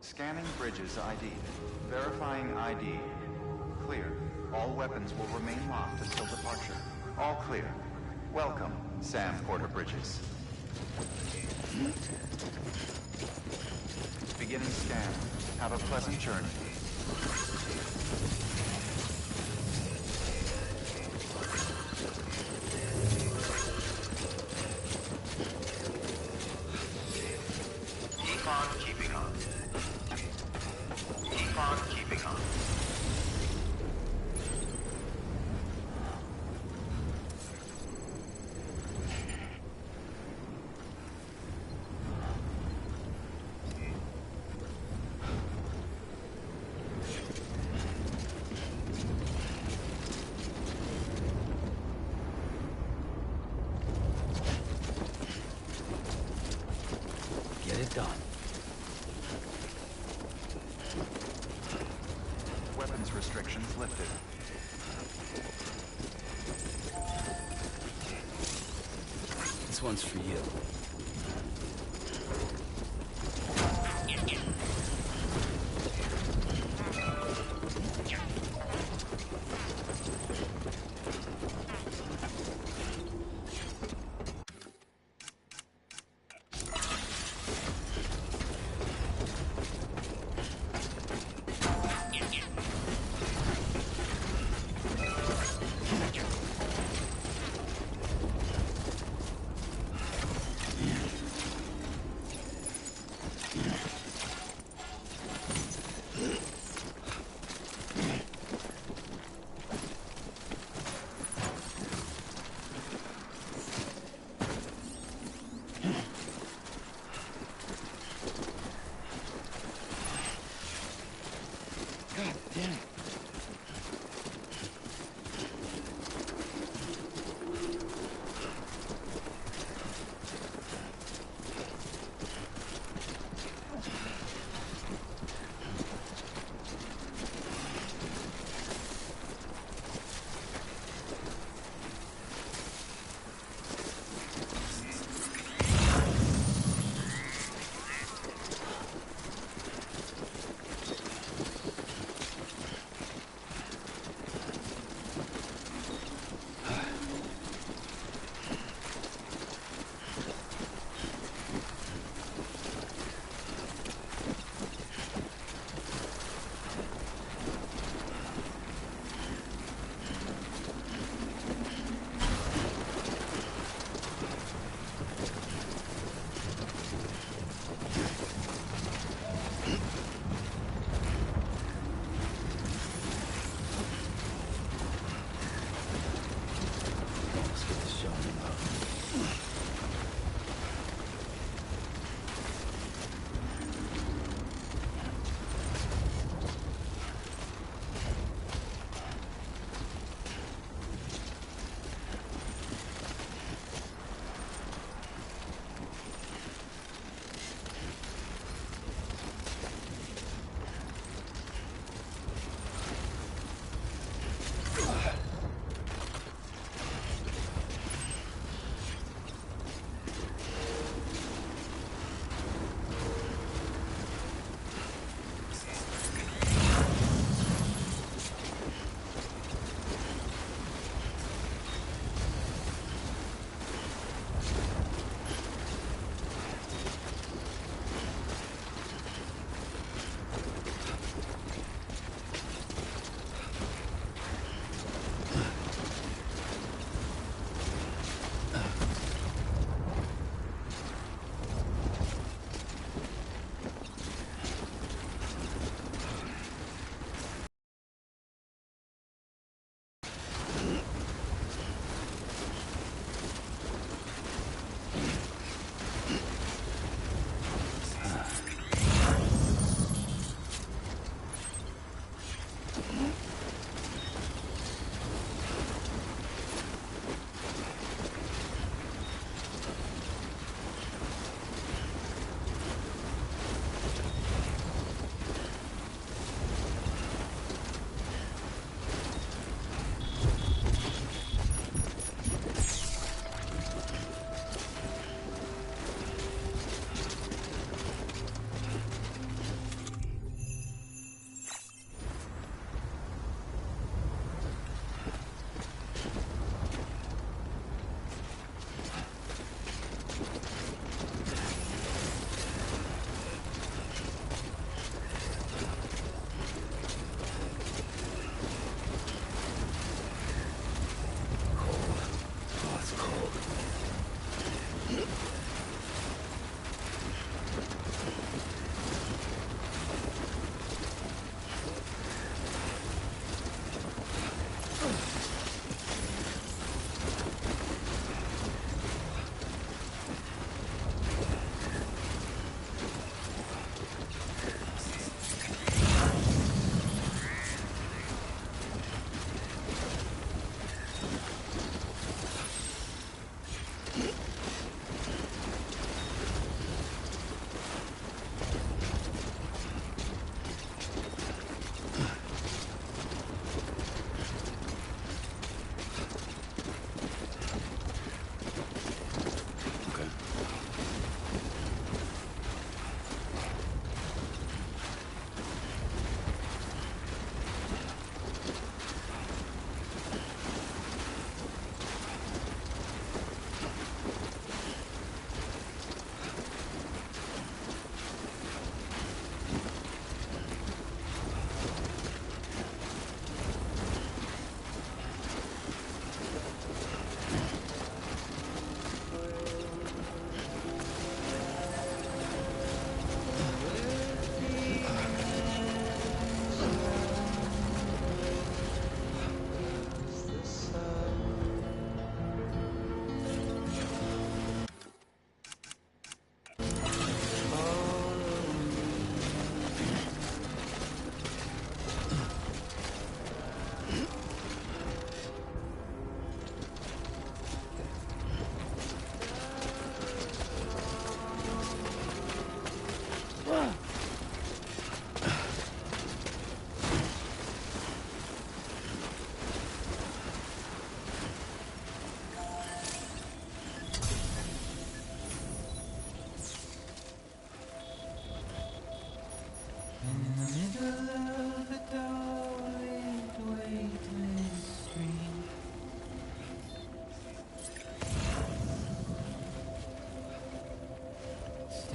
Scanning bridges ID. Verifying ID. Clear. All weapons will remain locked until departure. All clear. Welcome, Sam Porter Bridges. Beginning scan. Have a pleasant journey. Keep on keeping on. Keep on keeping on. Get it done. Weapons restrictions lifted. This one's for you.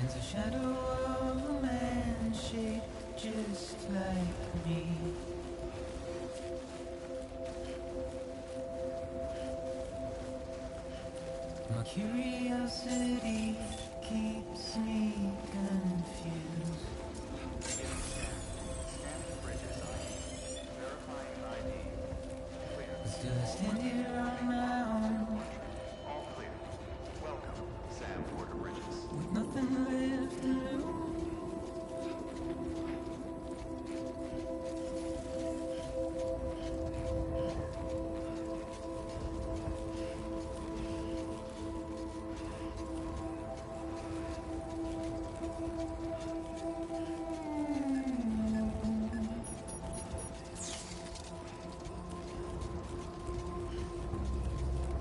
Stands a shadow of a man shaped just like me. My curiosity keeps me confused. Verifying ID. Clear. But still I stand here on my own, All clear. Welcome, Sam Porter Bridges. with nothing left to lose.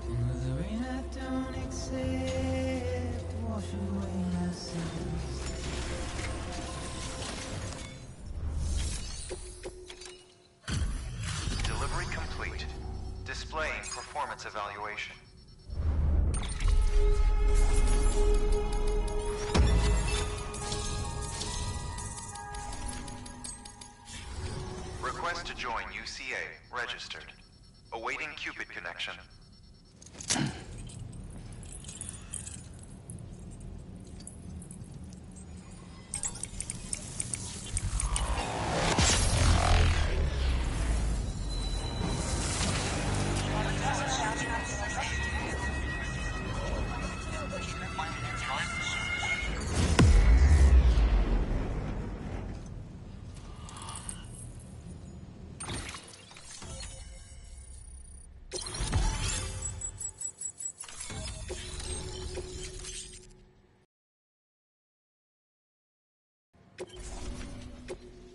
And with the rain I don't accept, wash away my sins. Delivery complete. Displaying performance evaluation. Request to join UCA. Registered. Awaiting Cupid connection.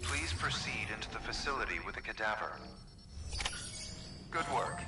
Please proceed into the facility with a cadaver. Good work.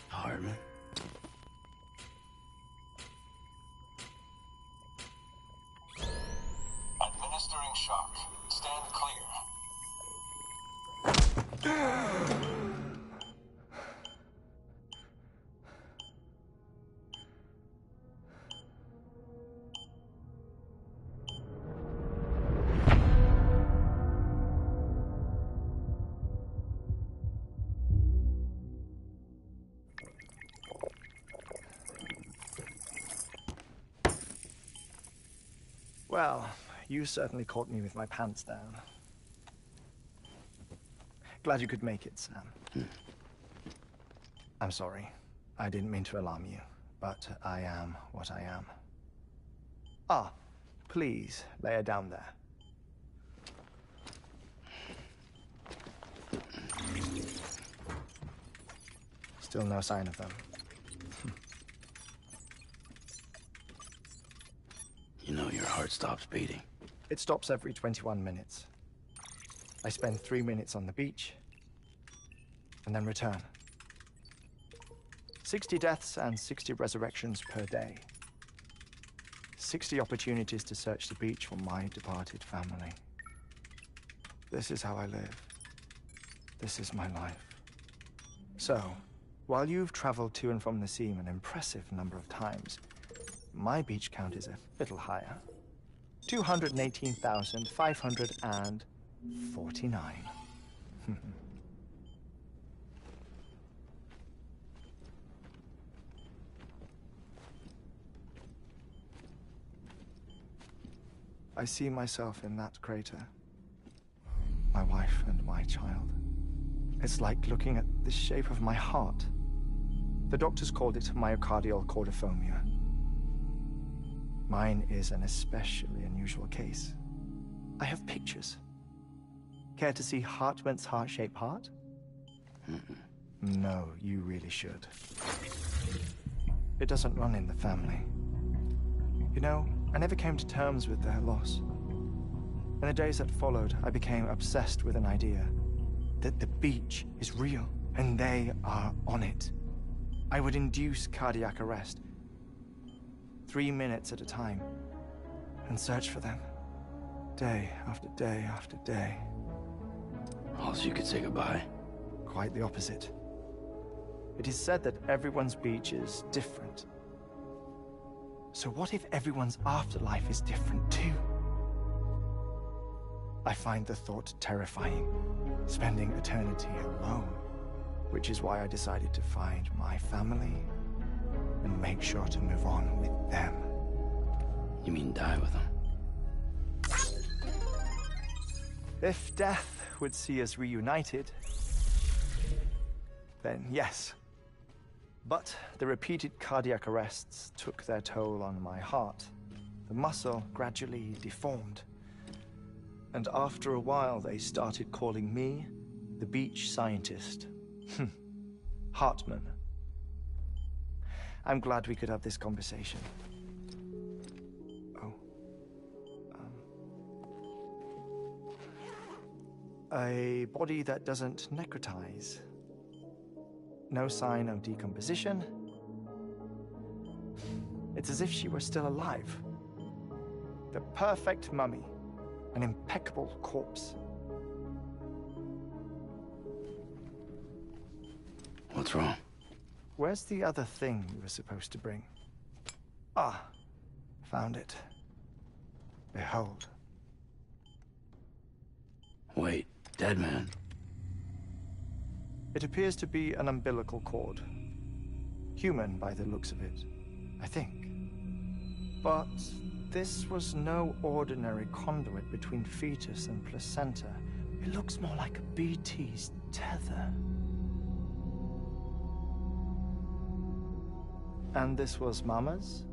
Hartman. Administering shock. Stand clear. Well, you certainly caught me with my pants down. Glad you could make it, Sam. I'm sorry. I didn't mean to alarm you, but I am what I am. Ah, please, lay her down there. Still no sign of them. You know your heart stops beating. It stops every 21 minutes. I spend 3 minutes on the beach, and then return. 60 deaths and 60 resurrections per day. 60 opportunities to search the beach for my departed family. This is how I live. This is my life. So, while you've traveled to and from the sea an impressive number of times, my beach count is a little higher. 218,549. I see myself in that crater. My wife and my child. It's like looking at the shape of my heart. The doctors called it myocardial cordiformia. Mine is an especially unusual case. I have pictures. Care to see Hartman's heart-shaped heart? No, you really should. It doesn't run in the family. You know, I never came to terms with their loss. In the days that followed, I became obsessed with an idea that the beach is real, and they are on it. I would induce cardiac arrest, 3 minutes at a time, and search for them, day after day after day. Also, you could say goodbye. Quite the opposite. It is said that everyone's beach is different. So what if everyone's afterlife is different too? I find the thought terrifying, spending eternity alone, which is why I decided to find my family and make sure to move on with them. You mean die with them? If death would see us reunited, then yes. But the repeated cardiac arrests took their toll on my heart. The muscle gradually deformed. And after a while, they started calling me the beach scientist. Hartman. I'm glad we could have this conversation. Oh. A body that doesn't necrotize. No sign of decomposition. It's as if she were still alive. The perfect mummy. An impeccable corpse. What's wrong? Where's the other thing you were supposed to bring? Ah, found it. Behold. Wait, dead man? It appears to be an umbilical cord. Human by the looks of it, I think. But this was no ordinary conduit between fetus and placenta. It looks more like a BT's tether. And this was Mama's?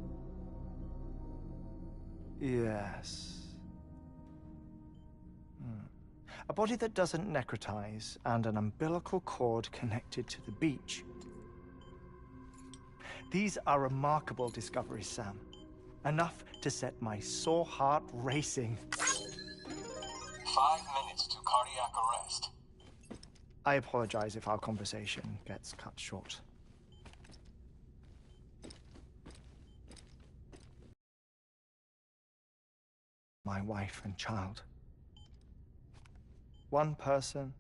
Yes. A body that doesn't necrotize and an umbilical cord connected to the beach. These are remarkable discoveries, Sam. Enough to set my sore heart racing. 5 minutes to cardiac arrest. I apologize if our conversation gets cut short. My wife and child. One person,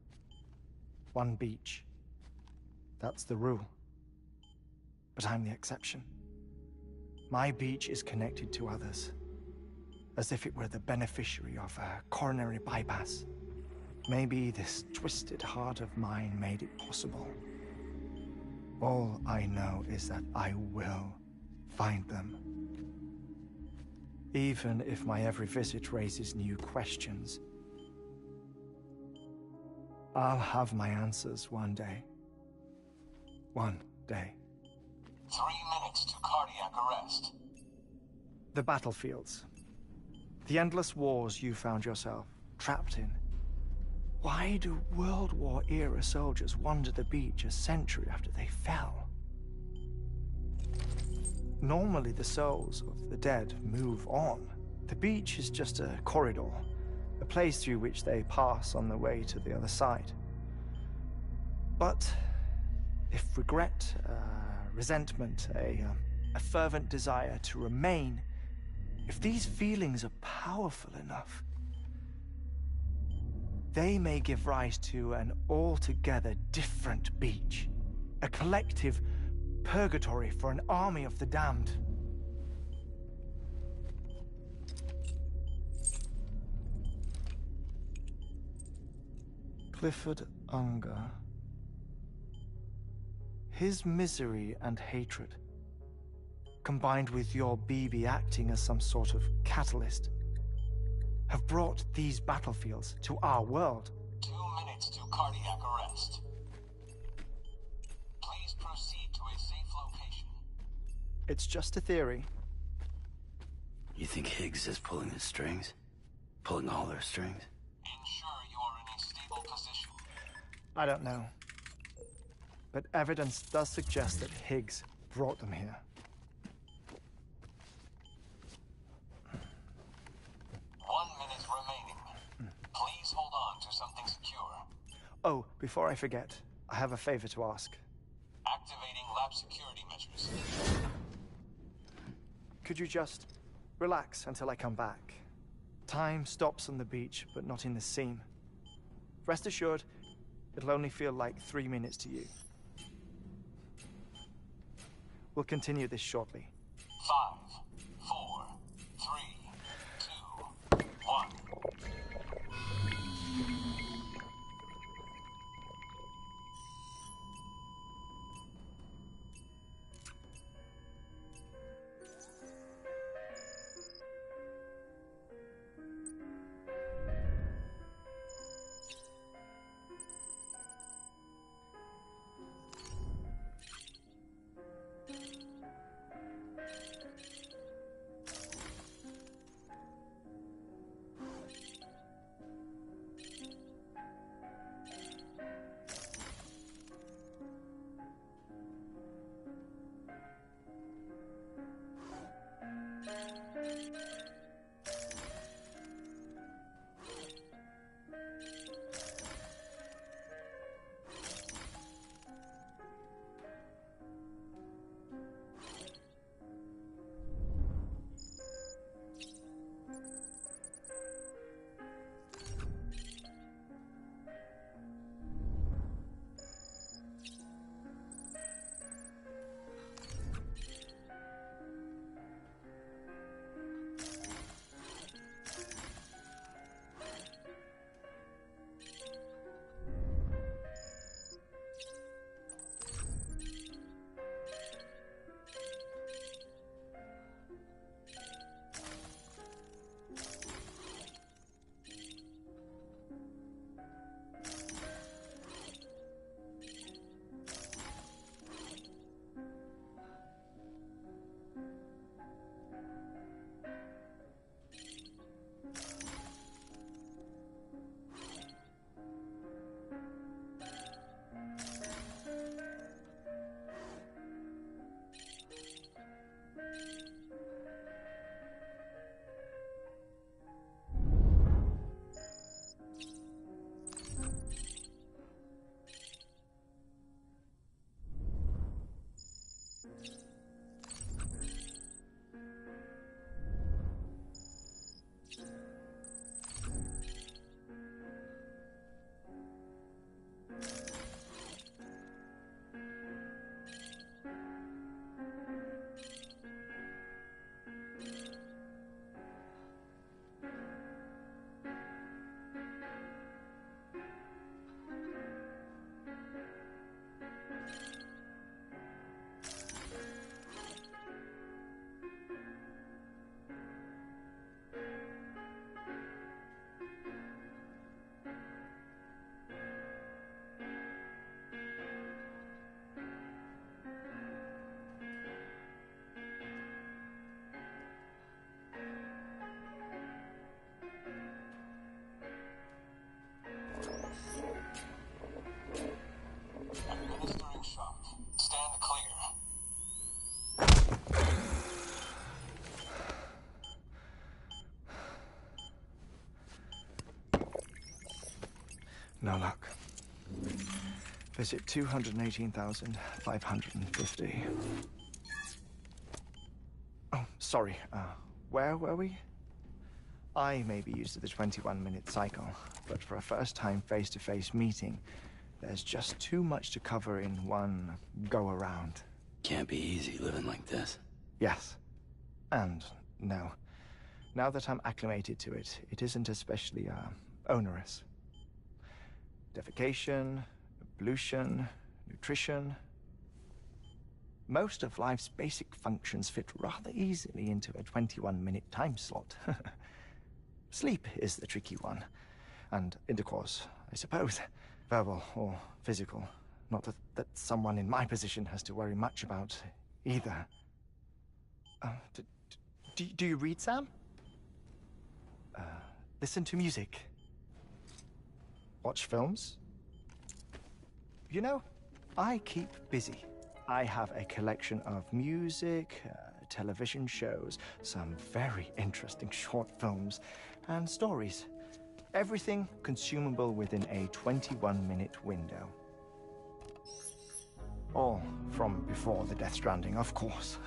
one beach. That's the rule. But I'm the exception. My beach is connected to others, as if it were the beneficiary of a coronary bypass. Maybe this twisted heart of mine made it possible. All I know is that I will find them. Even if my every visit raises new questions, I'll have my answers one day. One day. 3 minutes to cardiac arrest. The battlefields. The endless wars you found yourself trapped in. Why do World War-era soldiers wander the beach a century after they fell? Normally, the souls of the dead move on. The beach is just a corridor, a place through which they pass on the way to the other side. But if regret, resentment, a fervent desire to remain If these feelings are powerful enough, they may give rise to an altogether different beach. A collective purgatory for an army of the damned. Clifford Unger. His misery and hatred, combined with your BB acting as some sort of catalyst, have brought these battlefields to our world. 2 minutes to cardiac arrest. Please proceed to a safe location. It's just a theory. You think Higgs is pulling the strings? Pulling all their strings? Ensure you are in a stable position. I don't know. But evidence does suggest that Higgs brought them here. 1 minute remaining. Please hold on to something secure. Oh, before I forget, I have a favor to ask. Activating lab security measures. Could you just relax until I come back? Time stops on the beach, but not in the scene. Rest assured, it'll only feel like 3 minutes to you. We'll continue this shortly. 5, 4, 3, 2, 1. Administering shock. Stand clear. No luck. Visit 218,550. Oh, sorry. where were we? I may be used to the 21-minute cycle, but for a first-time face-to-face meeting, there's just too much to cover in one go-around. Can't be easy living like this. Yes. And no. Now that I'm acclimated to it, it isn't especially, onerous. Defecation, pollution, nutrition. Most of life's basic functions fit rather easily into a 21-minute time slot. Sleep is the tricky one. And intercourse, I suppose. Verbal or physical. Not that someone in my position has to worry much about either. Do you read, Sam? Listen to music. Watch films? You know, I keep busy. I have a collection of music, television shows, some very interesting short films, and stories. Everything consumable within a 21-minute window. All from before the Death Stranding, of course.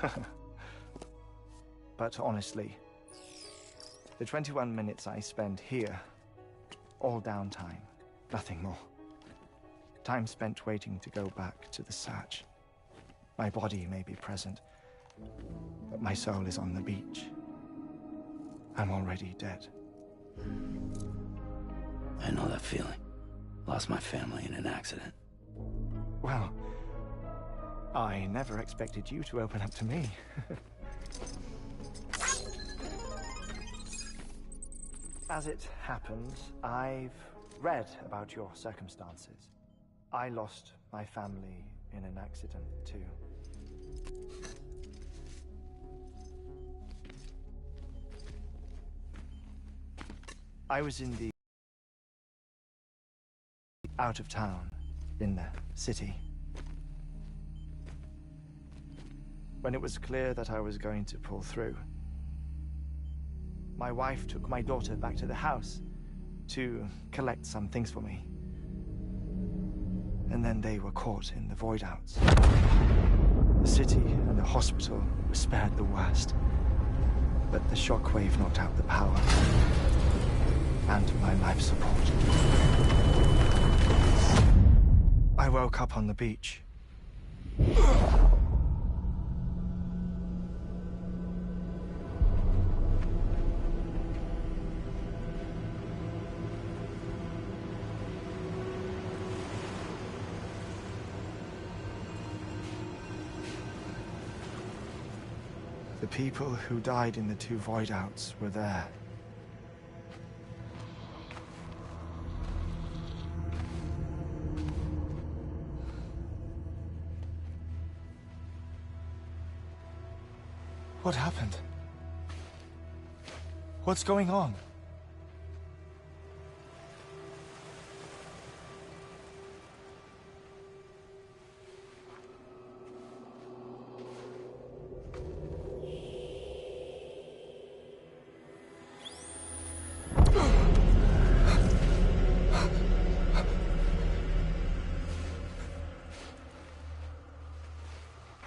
But honestly, the 21 minutes I spend here, all downtime, nothing more. Time spent waiting to go back to the search. My body may be present, but my soul is on the beach. I'm already dead. I know that feeling. Lost my family in an accident. Well, I never expected you to open up to me. As it happens, I've read about your circumstances. I lost my family in an accident, too. I was in the out of town, in the city. When it was clear that I was going to pull through, my wife took my daughter back to the house to collect some things for me. And then they were caught in the void-outs. The city and the hospital were spared the worst, but the shockwave knocked out the power and my life support. I woke up on the beach. The people who died in the two void-outs were there. What happened? What's going on?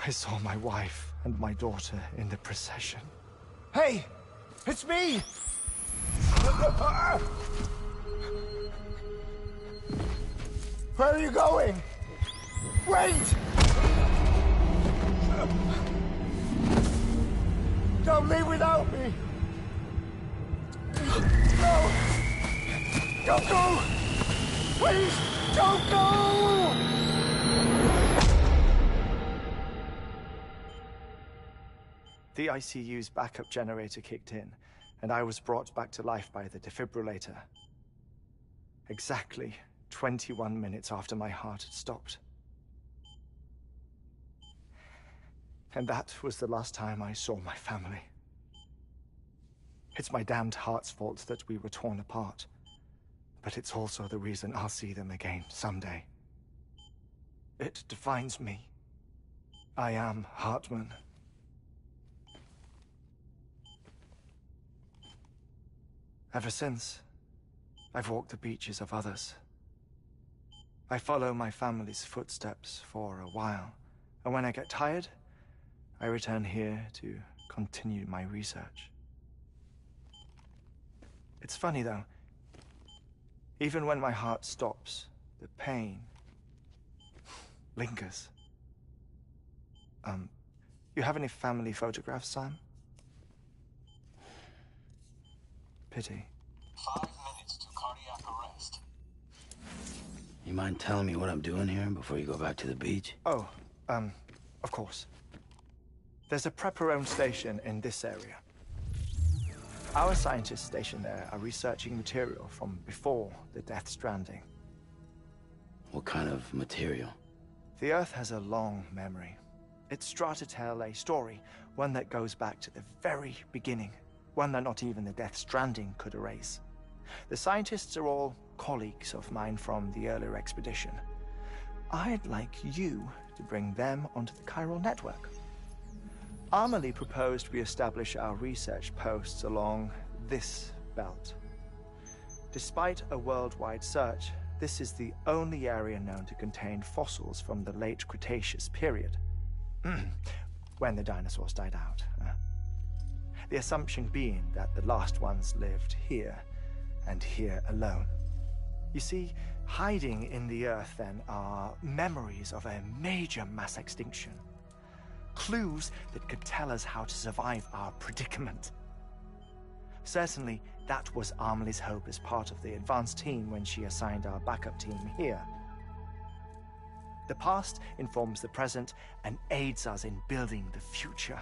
I saw my wife and my daughter in the procession. Hey! It's me! Where are you going? Wait! Don't leave without me! No! Don't go! Please, don't go! The ICU's backup generator kicked in, and I was brought back to life by the defibrillator. Exactly 21 minutes after my heart had stopped. And that was the last time I saw my family. It's my damned heart's fault that we were torn apart, but it's also the reason I'll see them again someday. It defines me. I am Hartman. Ever since, I've walked the beaches of others. I follow my family's footsteps for a while, and when I get tired, I return here to continue my research. It's funny, though. Even when my heart stops, the pain lingers. You have any family photographs, Sam? Pity. 5 minutes to cardiac arrest. You mind telling me what I'm doing here before you go back to the beach? Oh, of course. There's a prepper-owned station in this area. Our scientists stationed there are researching material from before the Death Stranding. What kind of material? The Earth has a long memory. It's trying to tell a story, one that goes back to the very beginning, one that not even the Death Stranding could erase. The scientists are all colleagues of mine from the earlier expedition. I'd like you to bring them onto the chiral network. Amelie proposed we establish our research posts along this belt. Despite a worldwide search, this is the only area known to contain fossils from the late Cretaceous period, when the dinosaurs died out. The assumption being that the last ones lived here, and here alone. You see, hiding in the Earth, then, are memories of a major mass extinction. Clues that could tell us how to survive our predicament. Certainly, that was Amelie's hope as part of the advanced team when she assigned our backup team here. The past informs the present and aids us in building the future.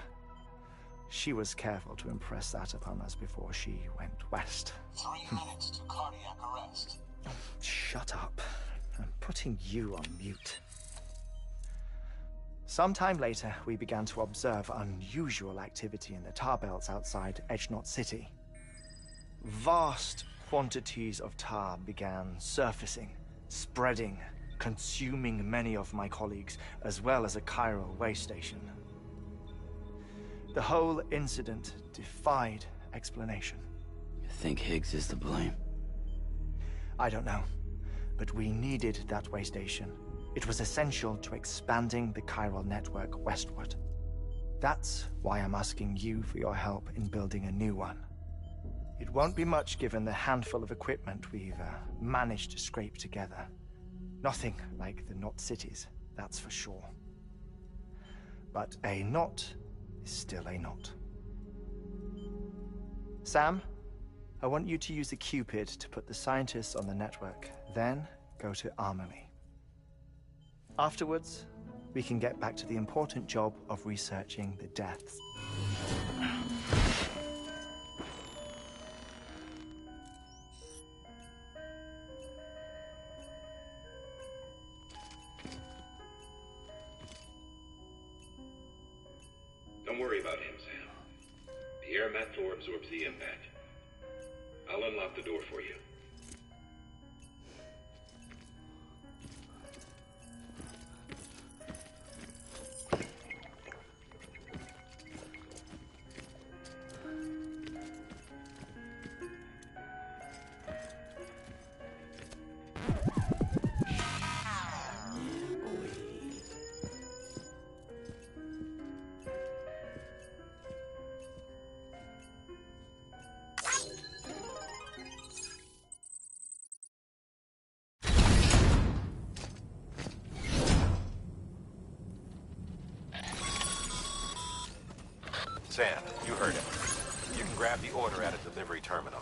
She was careful to impress that upon us before she went west. 3 minutes to cardiac arrest. Shut up. I'm putting you on mute. Sometime later, we began to observe unusual activity in the tar belts outside Edgenot City. Vast quantities of tar began surfacing, spreading, consuming many of my colleagues, as well as a chiral way station. The whole incident defied explanation. You think Higgs is to blame? I don't know, but we needed that way station. It was essential to expanding the chiral network westward. That's why I'm asking you for your help in building a new one. It won't be much given the handful of equipment we've managed to scrape together. Nothing like the knot cities, that's for sure. But a knot is still a knot. Sam, I want you to use the Cupid to put the scientists on the network, then go to Amelie. Afterwards, we can get back to the important job of researching the deaths. Don't worry about him, Sam. The air mat floor absorbs the impact. I'll unlock the door for you. Sam, you heard him. You can grab the order at a delivery terminal.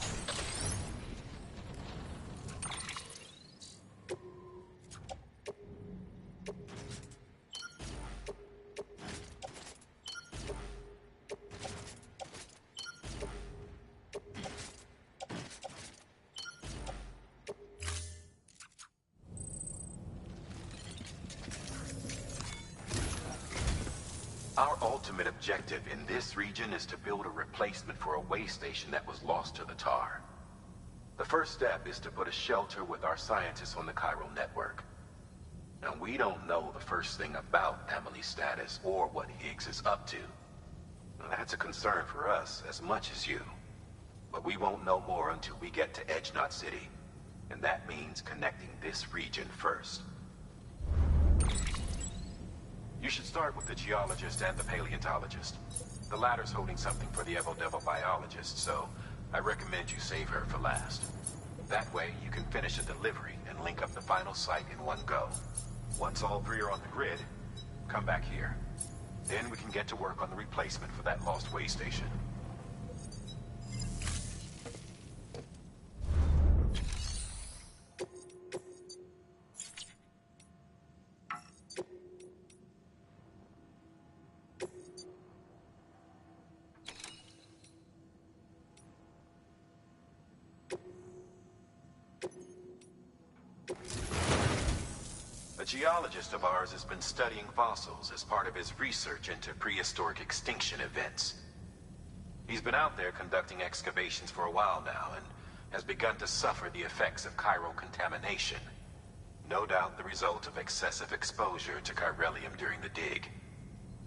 Our ultimate objective in this region is to build a replacement for a way station that was lost to the tar. The first step is to put a shelter with our scientists on the chiral network. Now, we don't know the first thing about Amelie's status or what Higgs is up to. Now, that's a concern for us as much as you. But we won't know more until we get to Edgenot City. And that means connecting this region first. You should start with the geologist and the paleontologist. The latter's holding something for the Evo Devil biologist, so I recommend you save her for last. That way, you can finish the delivery and link up the final site in one go. Once all three are on the grid, come back here. Then we can get to work on the replacement for that lost way station. A geologist of ours has been studying fossils as part of his research into prehistoric extinction events. He's been out there conducting excavations for a while now and has begun to suffer the effects of chiral contamination. No doubt the result of excessive exposure to chiralium during the dig.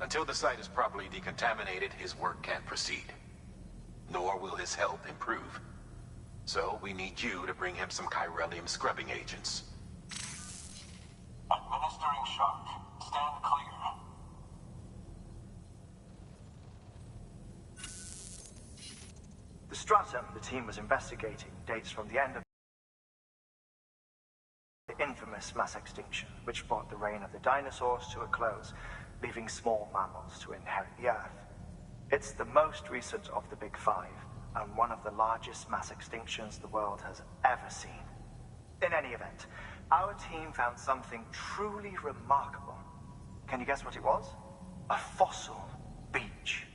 Until the site is properly decontaminated, his work can't proceed. Nor will his health improve. So we need you to bring him some chiralium scrubbing agents. Administering shock. Stand clear. The stratum the team was investigating dates from the end of the infamous mass extinction, which brought the reign of the dinosaurs to a close, leaving small mammals to inherit the Earth. It's the most recent of the Big Five, and one of the largest mass extinctions the world has ever seen. In any event, our team found something truly remarkable. Can you guess what it was? A fossil beach.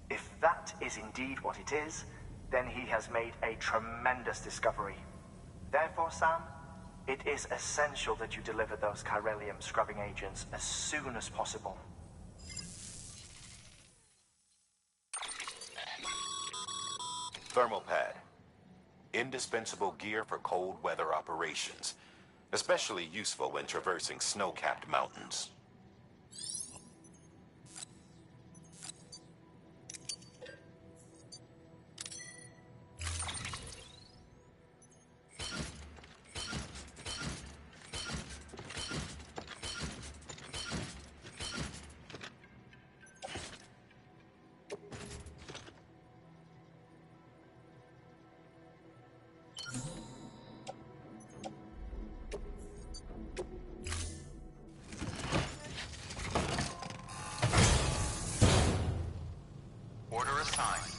If that is indeed what it is, then he has made a tremendous discovery. Therefore, Sam, it is essential that you deliver those chiralium scrubbing agents as soon as possible. Thermal pad. Indispensable gear for cold weather operations. Especially useful when traversing snow-capped mountains. Order assigned.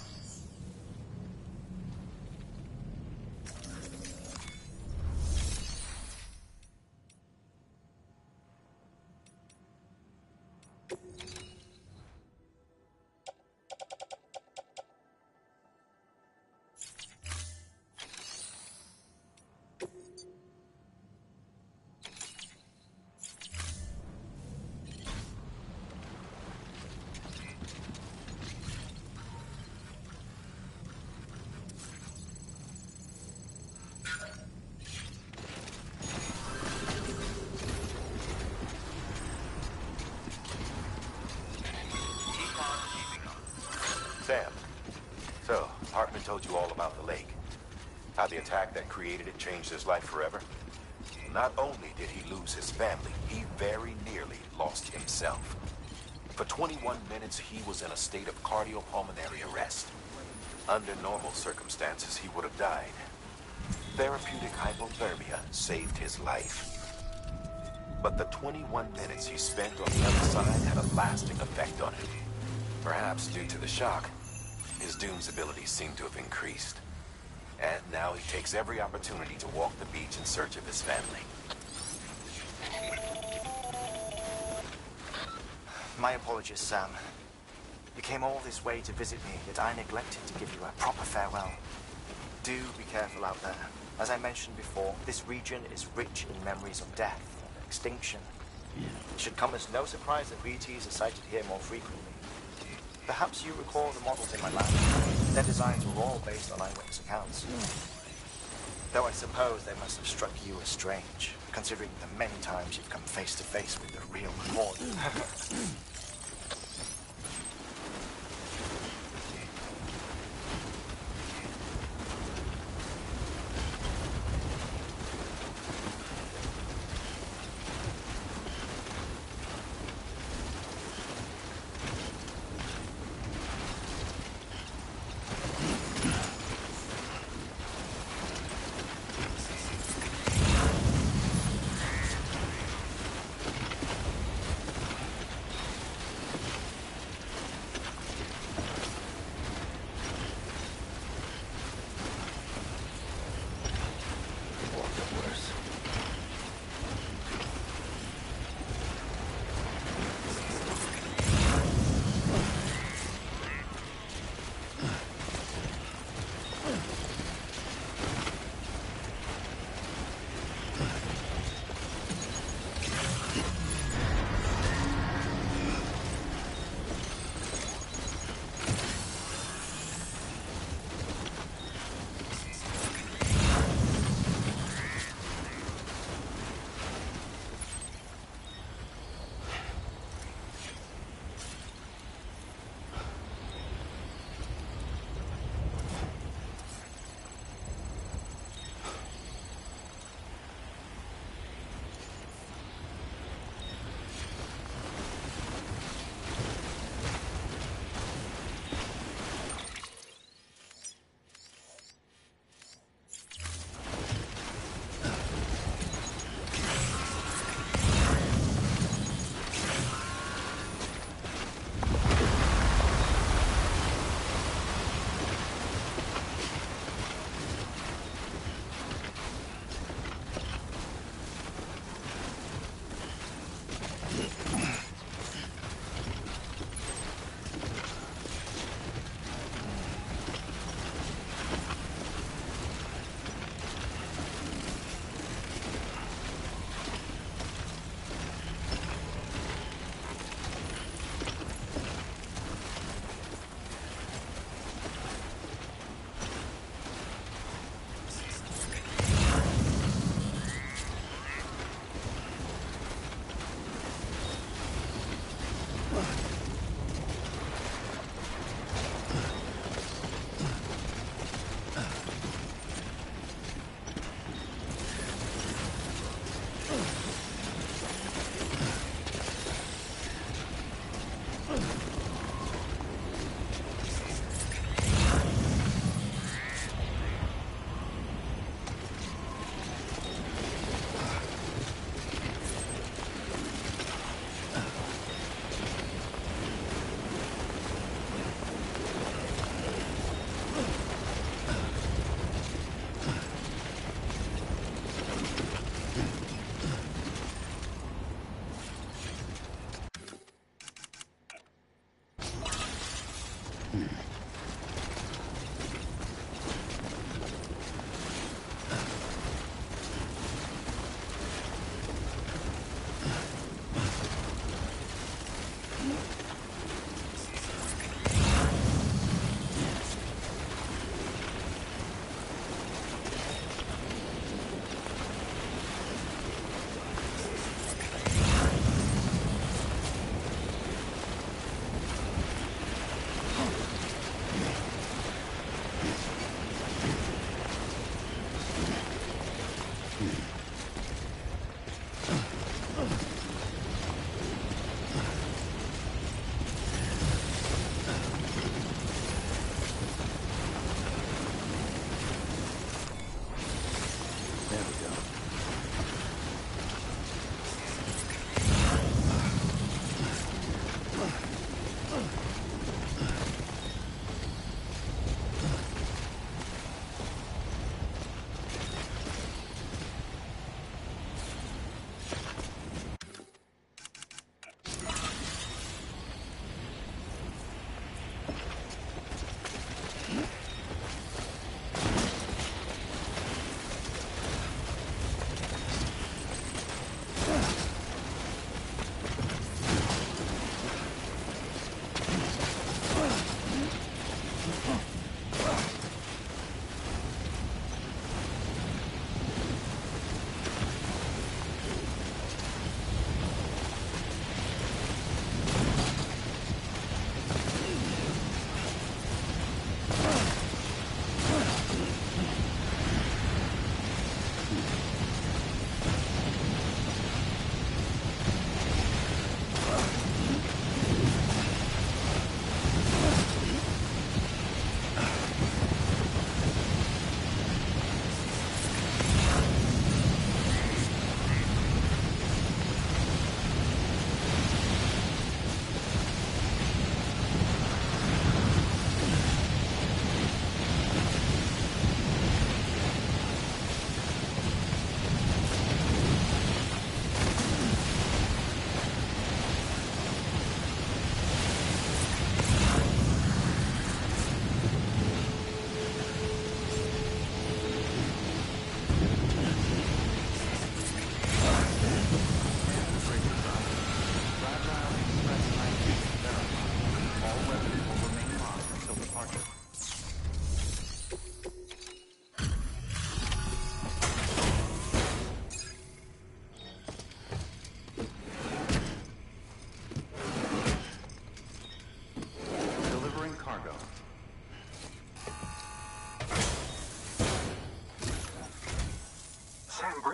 Sam, so Hartman told you all about the lake. How the attack that created it changed his life forever? Not only did he lose his family, he very nearly lost himself. For 21 minutes, he was in a state of cardiopulmonary arrest. Under normal circumstances, he would have died. Therapeutic hypothermia saved his life. But the 21 minutes he spent on the other side had a lasting effect on him. Perhaps due to the shock, his Doom's abilities seem to have increased. And now he takes every opportunity to walk the beach in search of his family. My apologies, Sam. You came all this way to visit me, yet I neglected to give you a proper farewell. Do be careful out there. As I mentioned before, this region is rich in memories of death and extinction. It should come as no surprise that BTs are sighted here more frequently. Perhaps you recall the models in my lab. Their designs were all based on eyewitness accounts. Though I suppose they must have struck you as strange, considering the many times you've come face to face with the real Horde.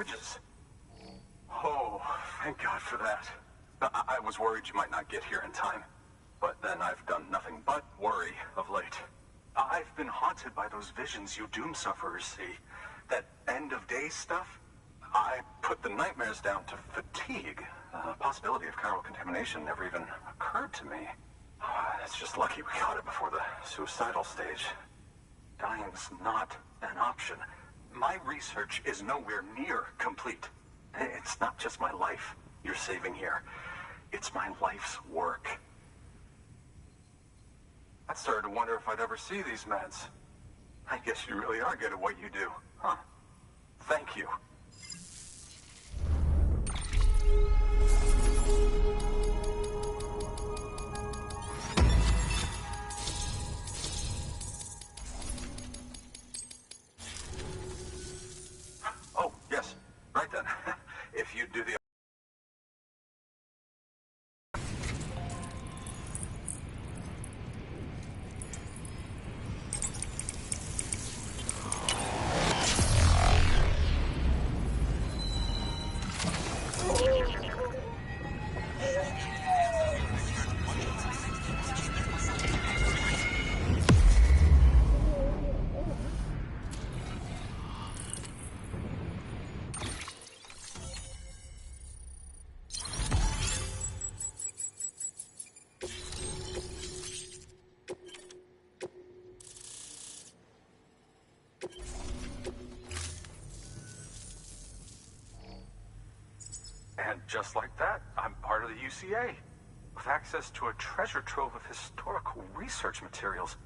Bridges. Oh, thank God for that. I was worried you might not get here in time. But then I've done nothing but worry of late. I've been haunted by those visions you doom sufferers see. That end of days stuff. I put the nightmares down to fatigue. The possibility of chiral contamination never even occurred to me. It's just lucky we caught it before the suicidal stage. Dying's not an option. My research is nowhere near complete. It's not just my life you're saving here. It's my life's work. I started to wonder if I'd ever see these meds. I guess you really are good at what you do, huh? Thank you. Oh, yes. Right then. If you do the... And just like that, I'm part of the UCA, with access to a treasure trove of historical research materials.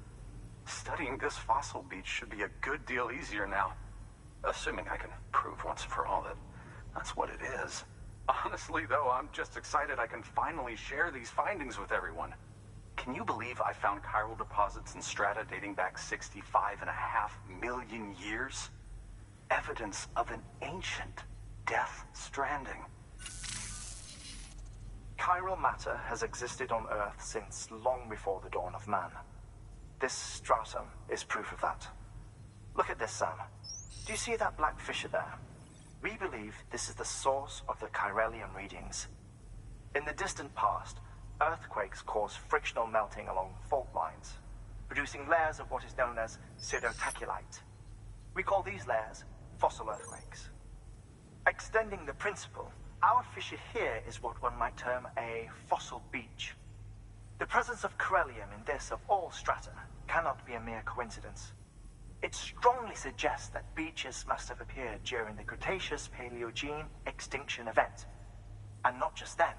Studying this fossil beach should be a good deal easier now, assuming I can prove once and for all that that's what it is. Honestly, though, I'm just excited I can finally share these findings with everyone. Can you believe I found chiral deposits in strata dating back 65.5 million years? Evidence of an ancient death stranding. Chiral matter has existed on Earth since long before the dawn of man. This stratum is proof of that. Look at this, Sam. Do you see that black fissure there? We believe this is the source of the chiralium readings. In the distant past, earthquakes cause frictional melting along fault lines, producing layers of what is known as pseudotaculite. We call these layers fossil earthquakes. Extending the principle, our fissure here is what one might term a fossil beach. The presence of chiralium in this of all strata cannot be a mere coincidence. It strongly suggests that beaches must have appeared during the Cretaceous-Paleogene extinction event. And not just then.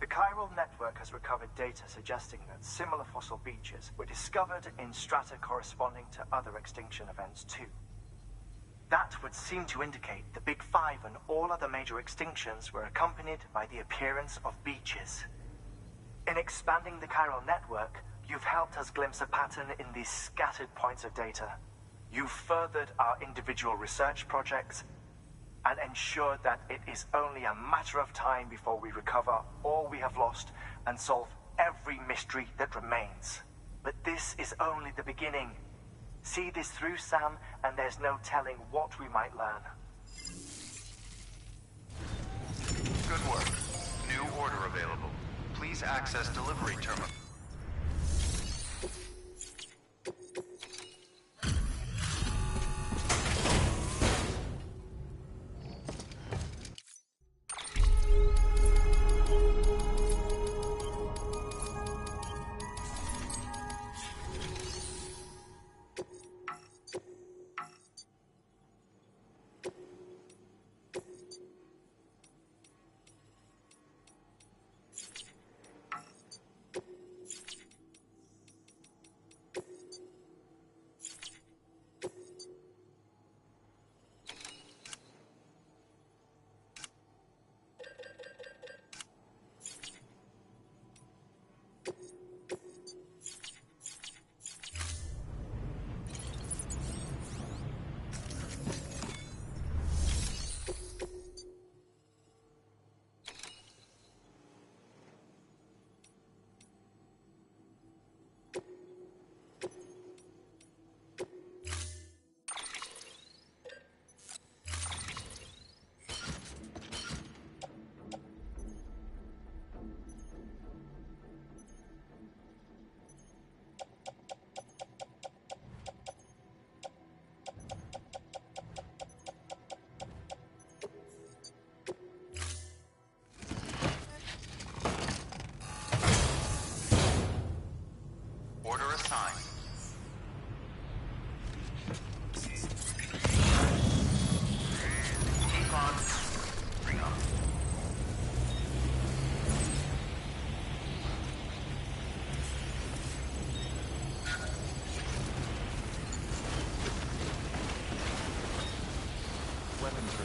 The chiral network has recovered data suggesting that similar fossil beaches were discovered in strata corresponding to other extinction events too. That would seem to indicate the Big Five and all other major extinctions were accompanied by the appearance of beaches. In expanding the chiral network, you've helped us glimpse a pattern in these scattered points of data. You've furthered our individual research projects and ensured that it is only a matter of time before we recover all we have lost and solve every mystery that remains. But this is only the beginning. See this through, Sam, and there's no telling what we might learn. Good work. New order available. Please access delivery terminal.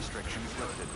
restrictions lifted.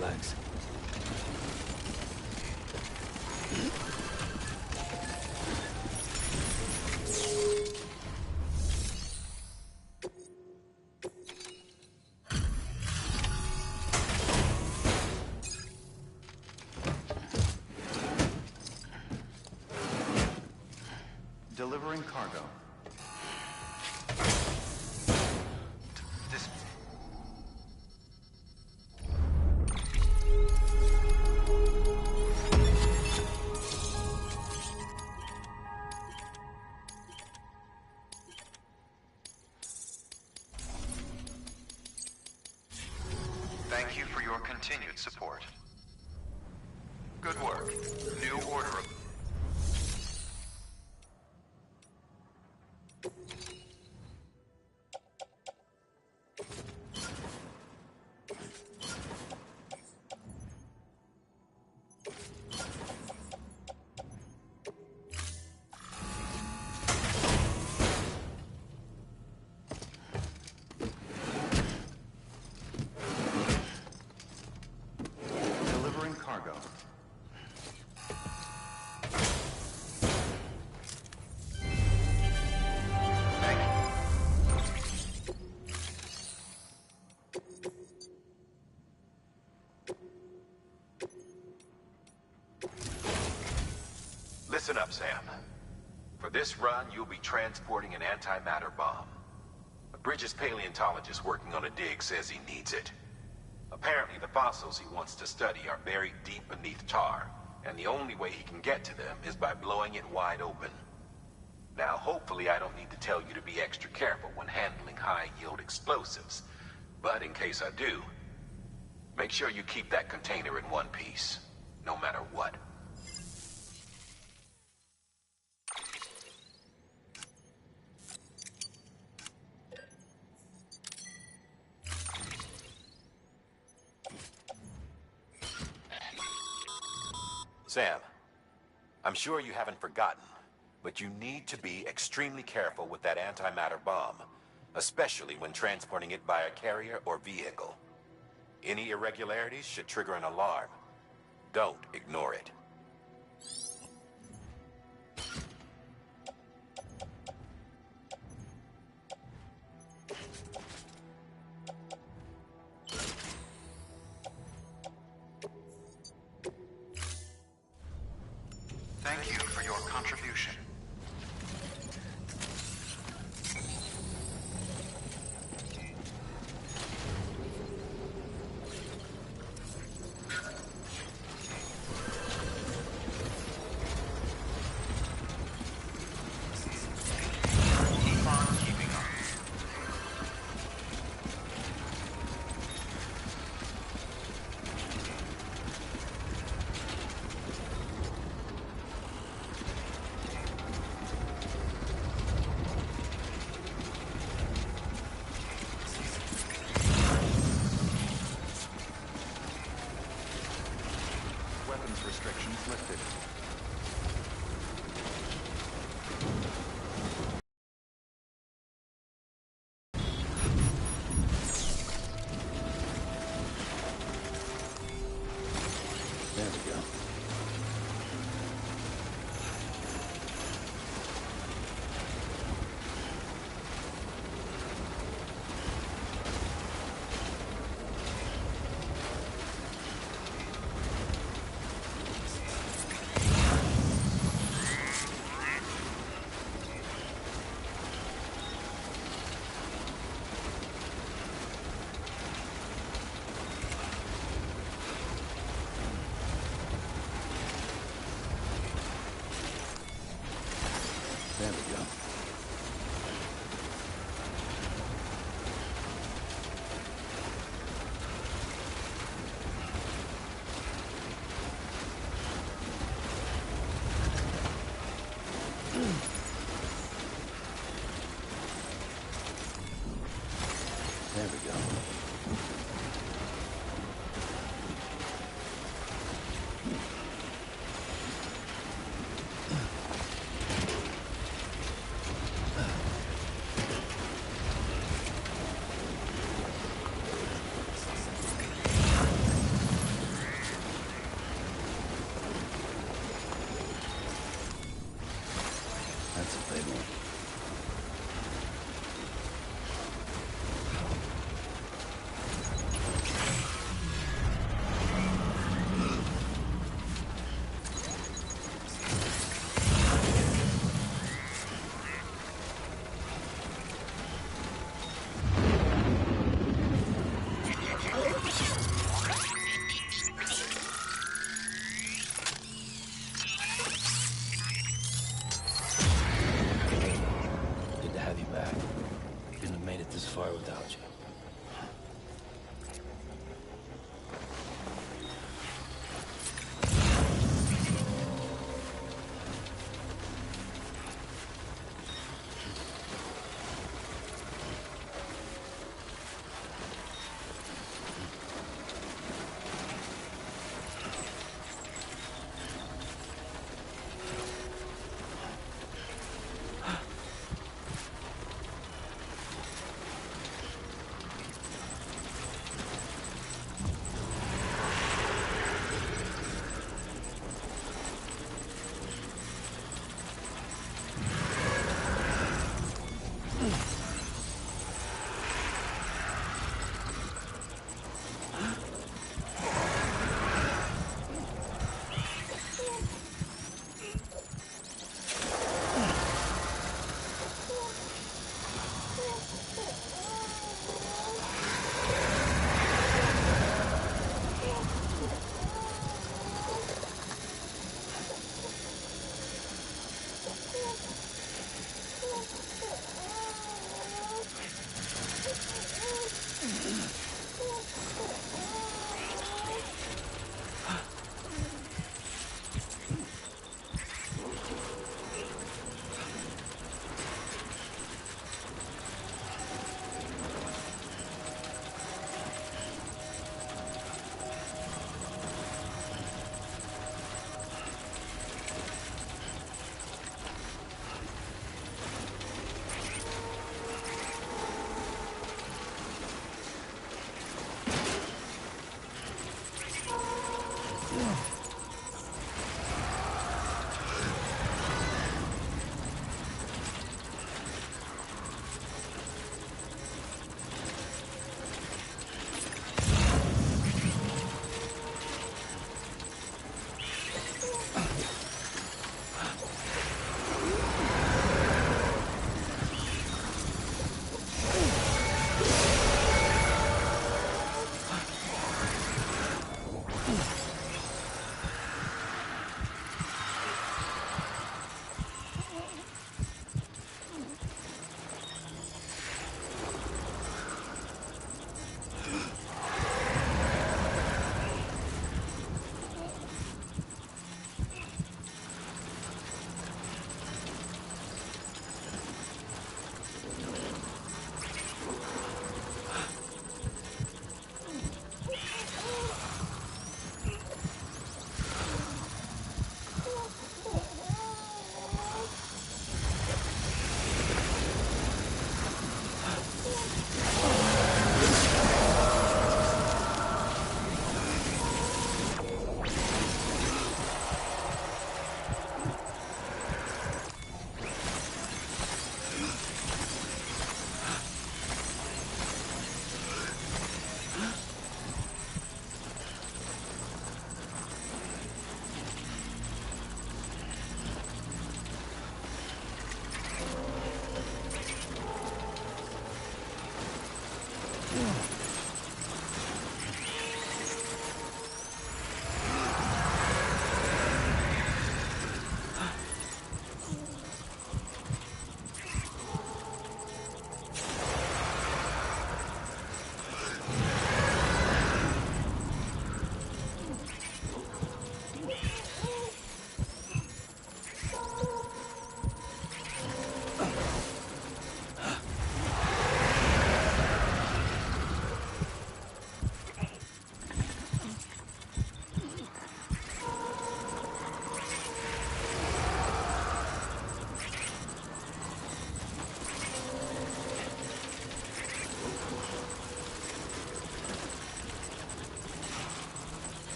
legs. Delivering cargo. Thank you for your continued support. Good work. New order of... Listen up, Sam. For this run, you'll be transporting an antimatter bomb. A Bridges paleontologist working on a dig says he needs it. Apparently, the fossils he wants to study are buried deep beneath tar, and the only way he can get to them is by blowing it wide open. Now, hopefully I don't need to tell you to be extra careful when handling high-yield explosives. But in case I do, make sure you keep that container in one piece, no matter what. Sam, I'm sure you haven't forgotten, but you need to be extremely careful with that antimatter bomb, especially when transporting it by a carrier or vehicle. Any irregularities should trigger an alarm. Don't ignore it. Thank you for your contribution. Keep on keeping on. Weapons restrictions lifted. There we go. There we go. There we go. That's a big one. Good to have you back. Couldn't have made it this far without you.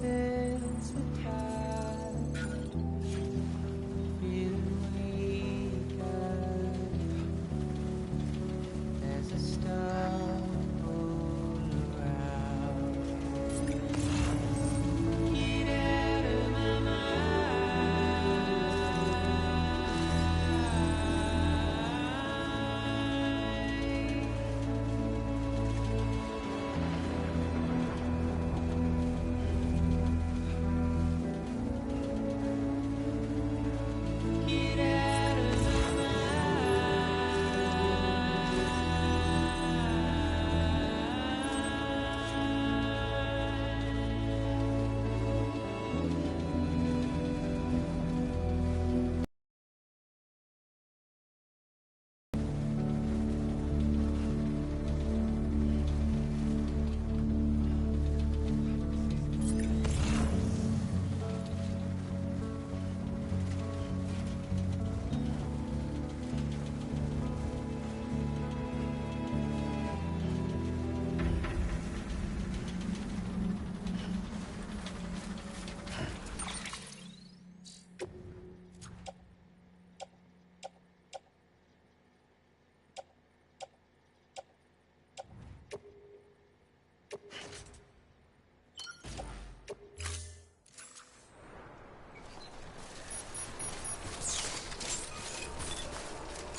sails the tide. Feel the wake up. There's a star all around. Get out of my Get out of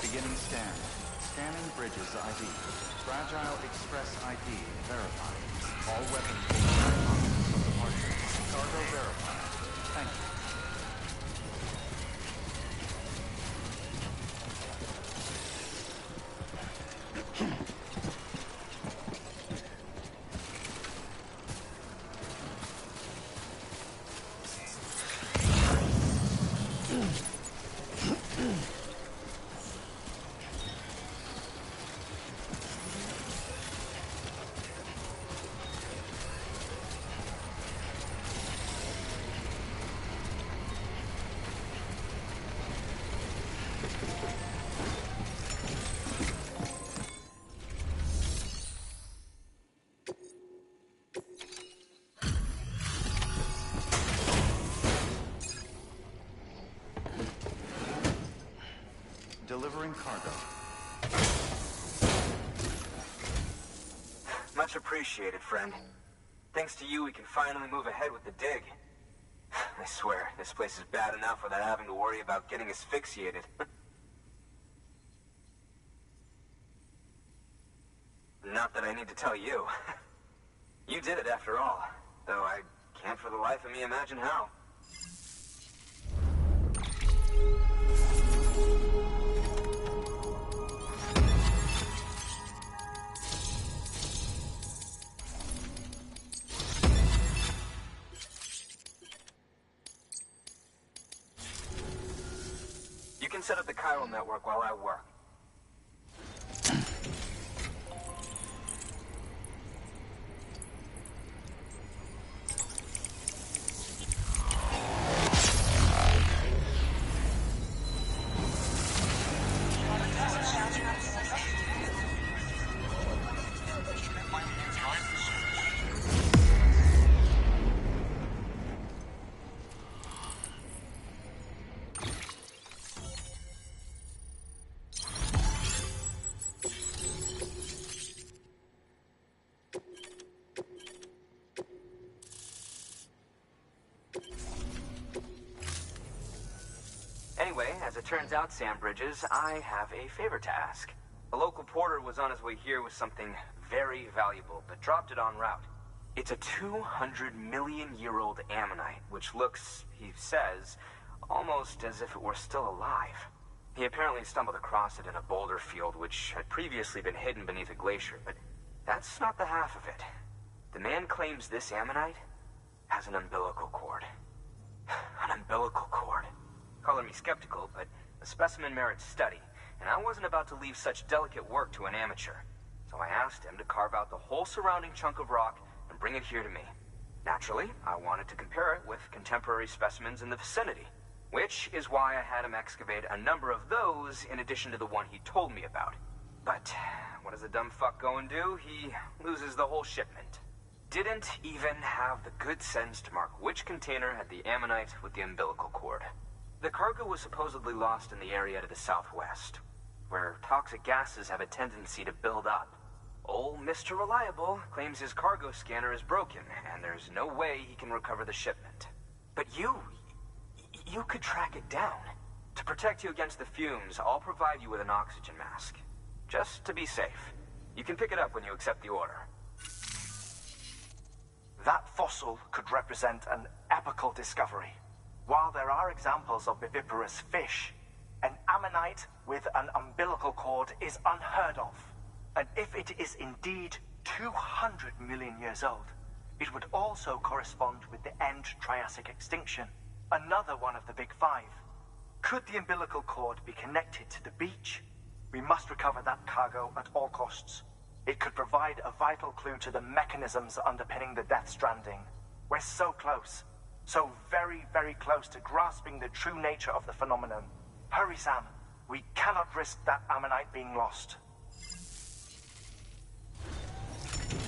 Beginning scan. Scanning bridges ID. Fragile Express ID verified. All weapons will remain locked until departure. Cargo verified. Thank you. Delivering cargo. Much appreciated, friend. Thanks to you, we can finally move ahead with the dig. I swear, this place is bad enough without having to worry about getting asphyxiated. Not that I need to tell you. You did it after all, though I can't for the life of me imagine how. You can set up the chiral network while I work. Anyway, as it turns out, Sam Bridges, I have a favor to ask. A local porter was on his way here with something very valuable, but dropped it en route. It's a 200-million-year-old ammonite, which looks, he says, almost as if it were still alive. He apparently stumbled across it in a boulder field, which had previously been hidden beneath a glacier, but that's not the half of it. The man claims this ammonite has an umbilical cord. An umbilical cord. Color me skeptical, but the specimen merits study, and I wasn't about to leave such delicate work to an amateur. So I asked him to carve out the whole surrounding chunk of rock and bring it here to me. Naturally, I wanted to compare it with contemporary specimens in the vicinity, which is why I had him excavate a number of those in addition to the one he told me about. But what does the dumb fuck go and do? He loses the whole shipment. didn't even have the good sense to mark which container had the ammonite with the umbilical cord. The cargo was supposedly lost in the area to the southwest, where toxic gases have a tendency to build up. Old Mr. Reliable claims his cargo scanner is broken, and there's no way he can recover the shipment. But you could track it down. To protect you against the fumes, I'll provide you with an oxygen mask. Just to be safe. You can pick it up when you accept the order. That fossil could represent an epochal discovery. While there are examples of viviparous fish, an ammonite with an umbilical cord is unheard of. And if it is indeed 200 million years old, it would also correspond with the end Triassic extinction, another one of the big five. Could the umbilical cord be connected to the beach? We must recover that cargo at all costs. It could provide a vital clue to the mechanisms underpinning the Death Stranding. We're so close. So very, very close to grasping the true nature of the phenomenon. Hurry, Sam. We cannot risk that ammonite being lost.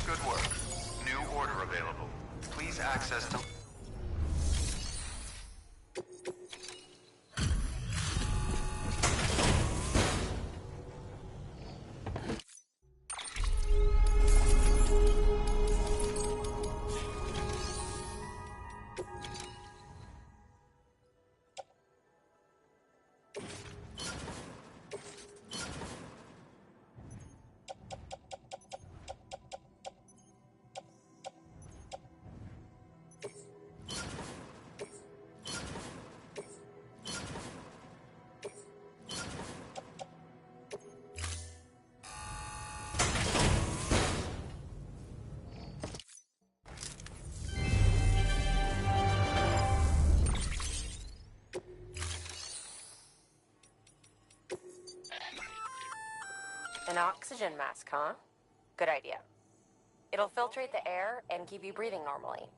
Good work. New order available. Please access the... An oxygen mask, huh? Good idea. It'll filtrate the air and keep you breathing normally.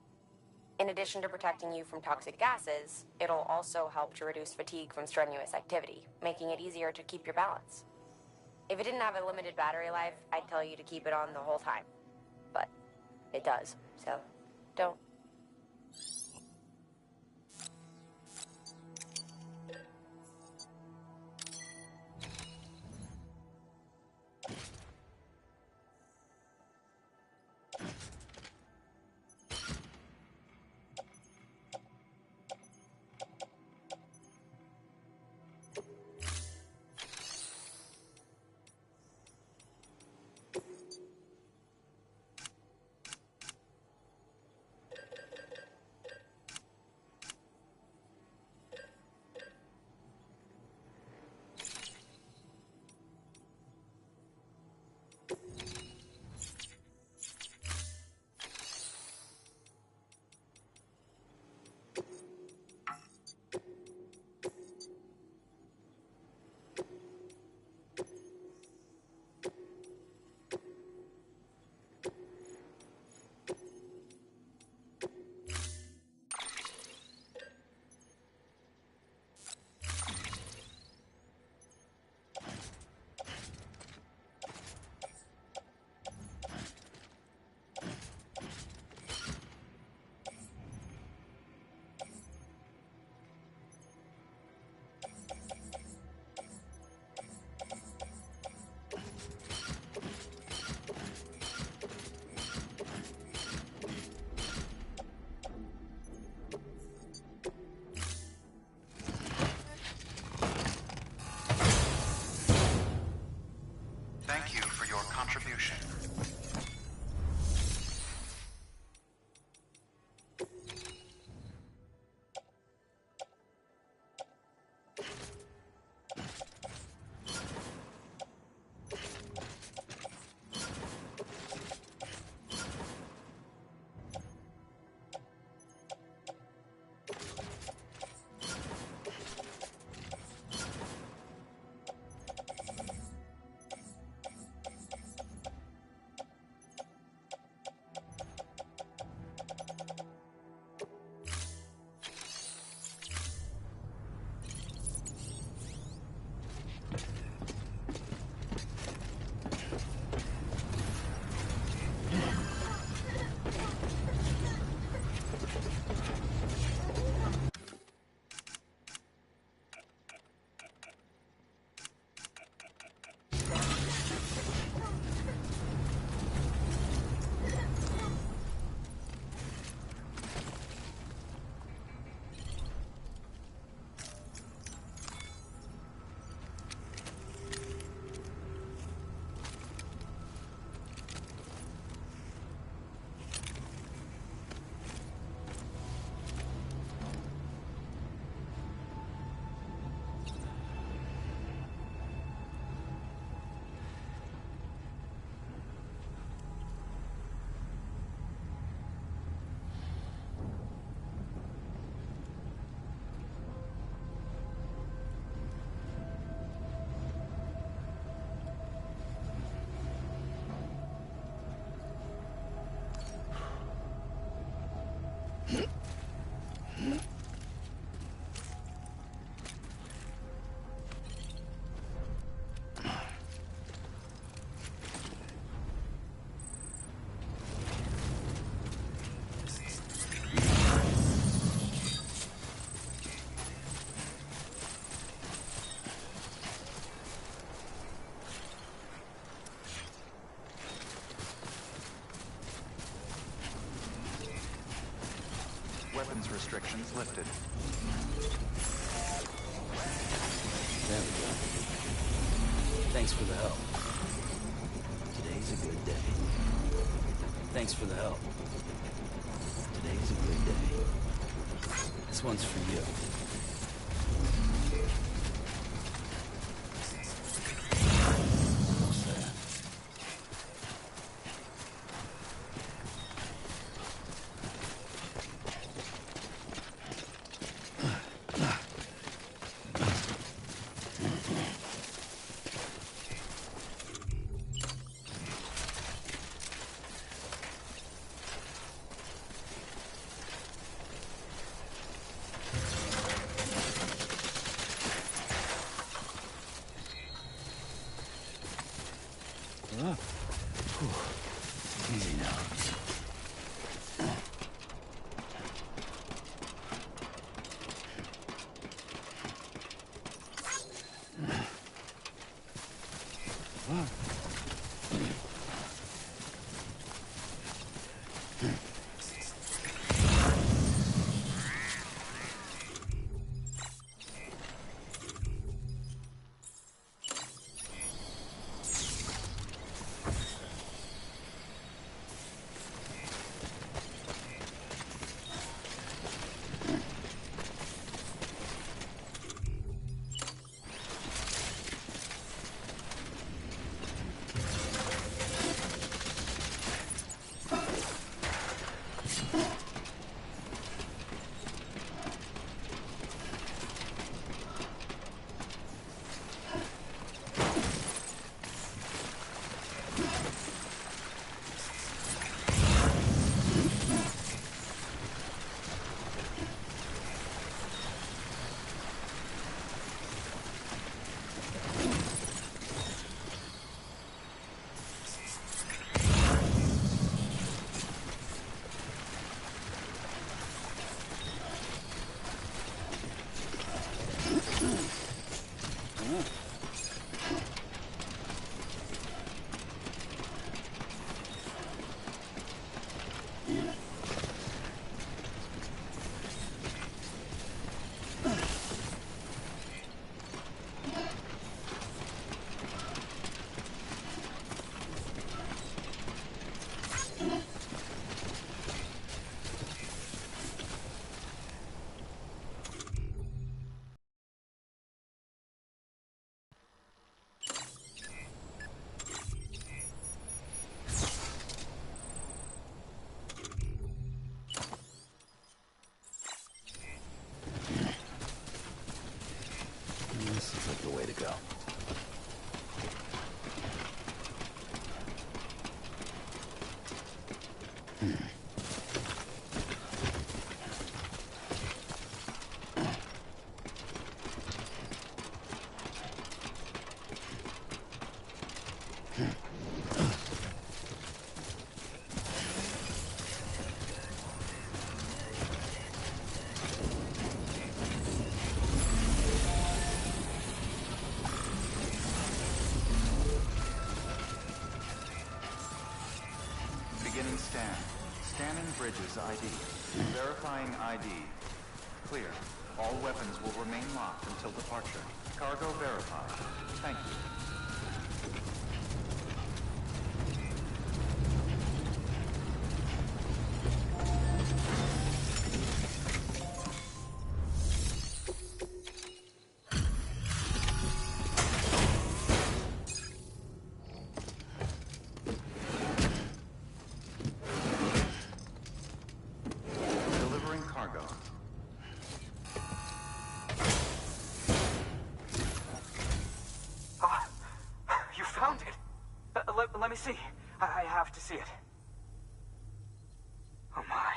In addition to protecting you from toxic gases, it'll also help to reduce fatigue from strenuous activity, making it easier to keep your balance. If it didn't have a limited battery life, I'd tell you to keep it on the whole time. But it does, so don't. weapons restrictions lifted. There we go. Thanks for the help. Today's a good day. Thanks for the help. Today's a good day. This one's for you. Almost there. Easy now. This looks like the way to go. Beginning scan. Scanning bridges ID. Verifying ID. Clear. All weapons will remain locked until departure. Cargo verified. Thank you. Delivering cargo. Ah, you found it. Let me see. I have to see it. Oh my.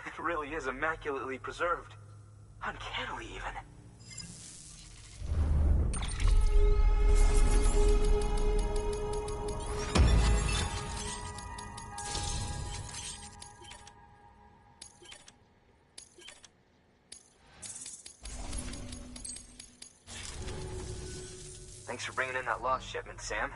It really is immaculately preserved. Uncannily even. Thanks for bringing in that lost shipment, Sam.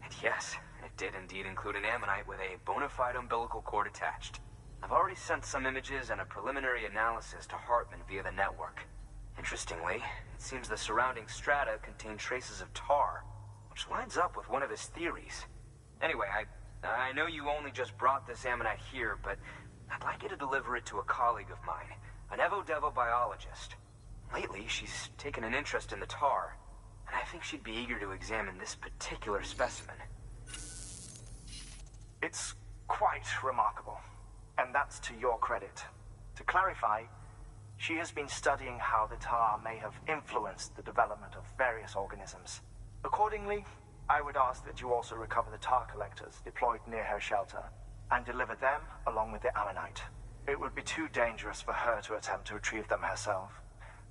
And yes, it did indeed include an ammonite with a bona fide umbilical cord attached. I've already sent some images and a preliminary analysis to Hartman via the network. Interestingly, it seems the surrounding strata contain traces of tar, which lines up with one of his theories. Anyway, I know you only just brought this ammonite here, but I'd like you to deliver it to a colleague of mine, an Evo-Devo biologist. Lately, she's taken an interest in the tar, and I think she'd be eager to examine this particular specimen. It's quite remarkable, and that's to your credit. To clarify, she has been studying how the tar may have influenced the development of various organisms. Accordingly, I would ask that you also recover the tar collectors deployed near her shelter and deliver them along with the ammonite. It would be too dangerous for her to attempt to retrieve them herself,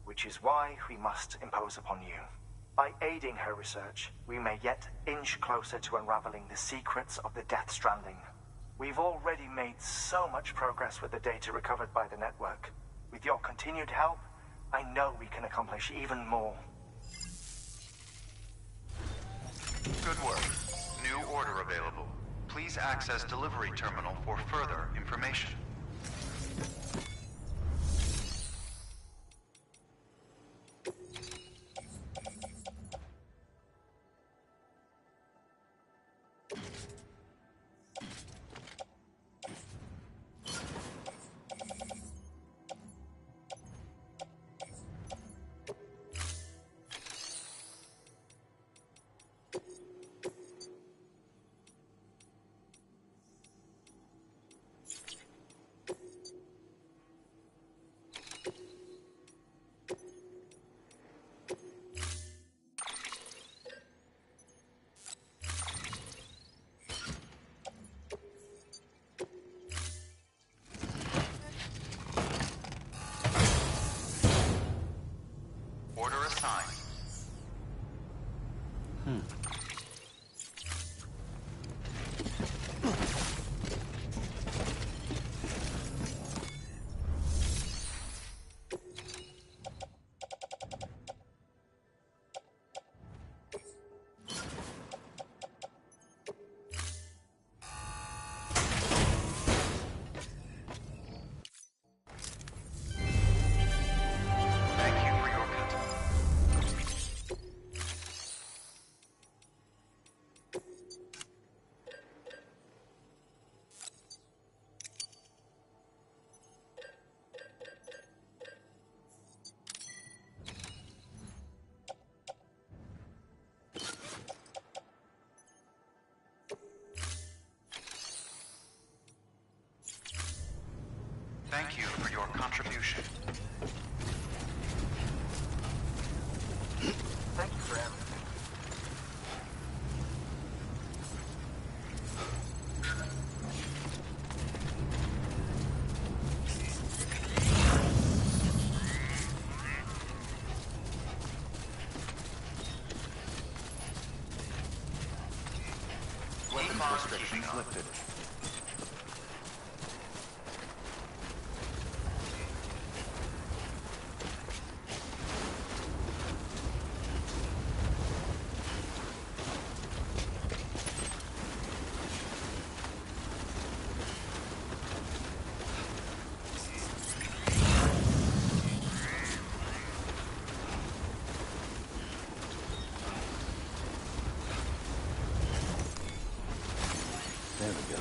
which is why we must impose upon you. By aiding her research, we may yet inch closer to unraveling the secrets of the Death Stranding. We've already made so much progress with the data recovered by the network. With your continued help, I know we can accomplish even more. Good work. New order available. Please access delivery terminal for further information. Thank you for your contribution. Thank you for everything. Weapons restrictions lifted. There we go.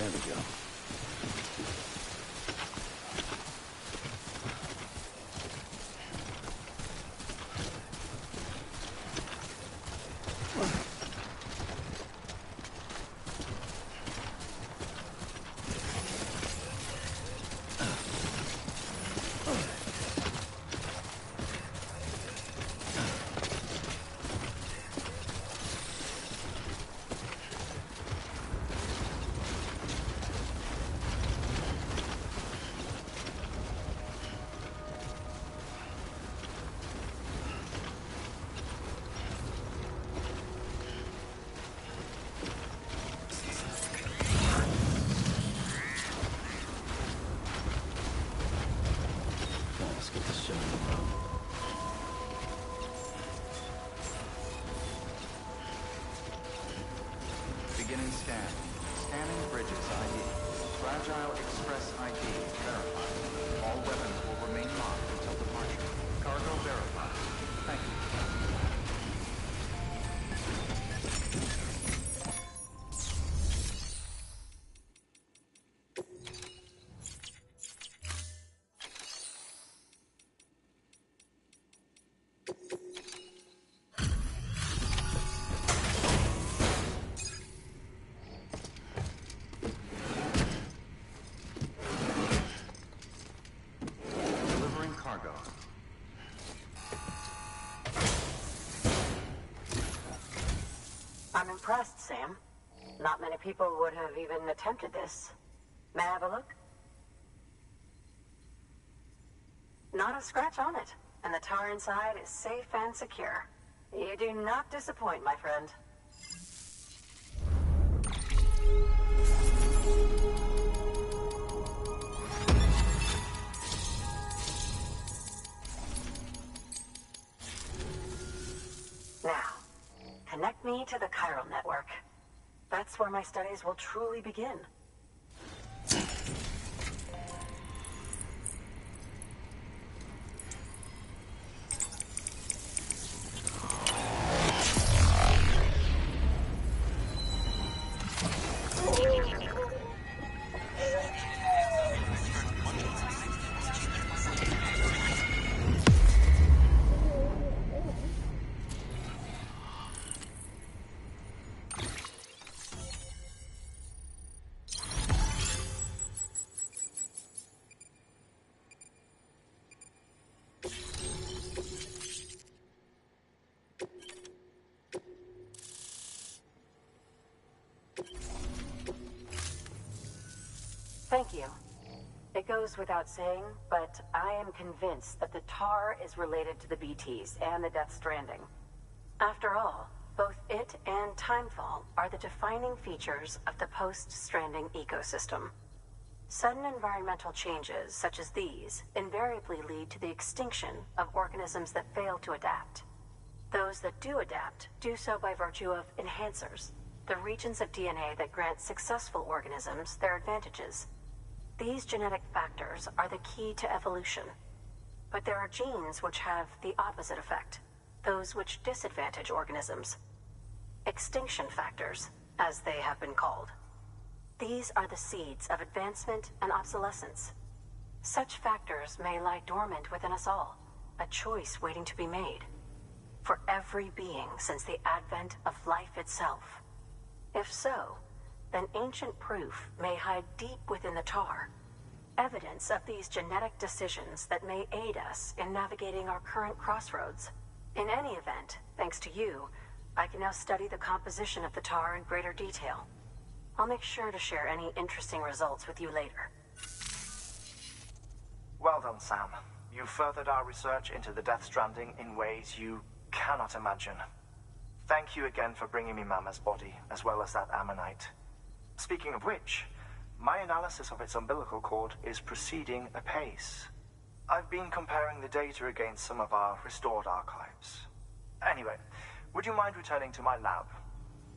There we go. Let's get this show on the road. Beginning scan. Scanning bridges ID. Fragile Express ID verified. All weapons will remain locked until departure. Cargo verified. Thank you. I'm impressed, Sam. Not many people would have even attempted this. May I have a look? Not a scratch on it, and the tar inside is safe and secure. You do not disappoint, my friend. Now, connect me to the chiral network. That's where my studies will truly begin. Thank you. It goes without saying, but I am convinced that the tar is related to the BTs and the Death Stranding. After all, both it and Timefall are the defining features of the post-Stranding ecosystem. Sudden environmental changes such as these invariably lead to the extinction of organisms that fail to adapt. Those that do adapt do so by virtue of enhancers, the regions of DNA that grant successful organisms their advantages. These genetic factors are the key to evolution. But there are genes which have the opposite effect, those which disadvantage organisms. Extinction factors, as they have been called. These are the seeds of advancement and obsolescence. Such factors may lie dormant within us all, a choice waiting to be made. For every being since the advent of life itself. If so, then ancient proof may hide deep within the tar. Evidence of these genetic decisions that may aid us in navigating our current crossroads. In any event, thanks to you, I can now study the composition of the tar in greater detail. I'll make sure to share any interesting results with you later. Well done, Sam. You furthered our research into the Death Stranding in ways you cannot imagine. Thank you again for bringing me Mama's body, as well as that ammonite. Speaking of which, my analysis of its umbilical cord is proceeding apace. I've been comparing the data against some of our restored archives. Anyway, would you mind returning to my lab?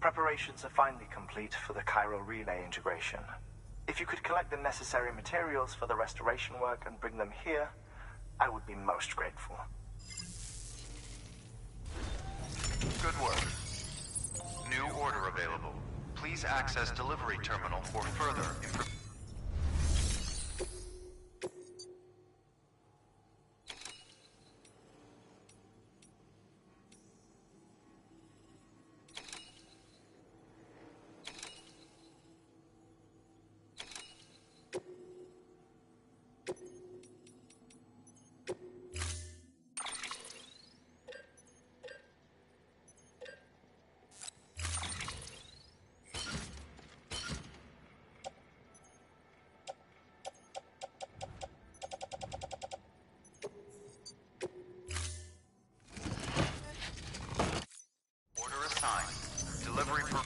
Preparations are finally complete for the chiral relay integration. If you could collect the necessary materials for the restoration work and bring them here, I would be most grateful. Good work. New order available. Please access delivery terminal for further information. Delivery for...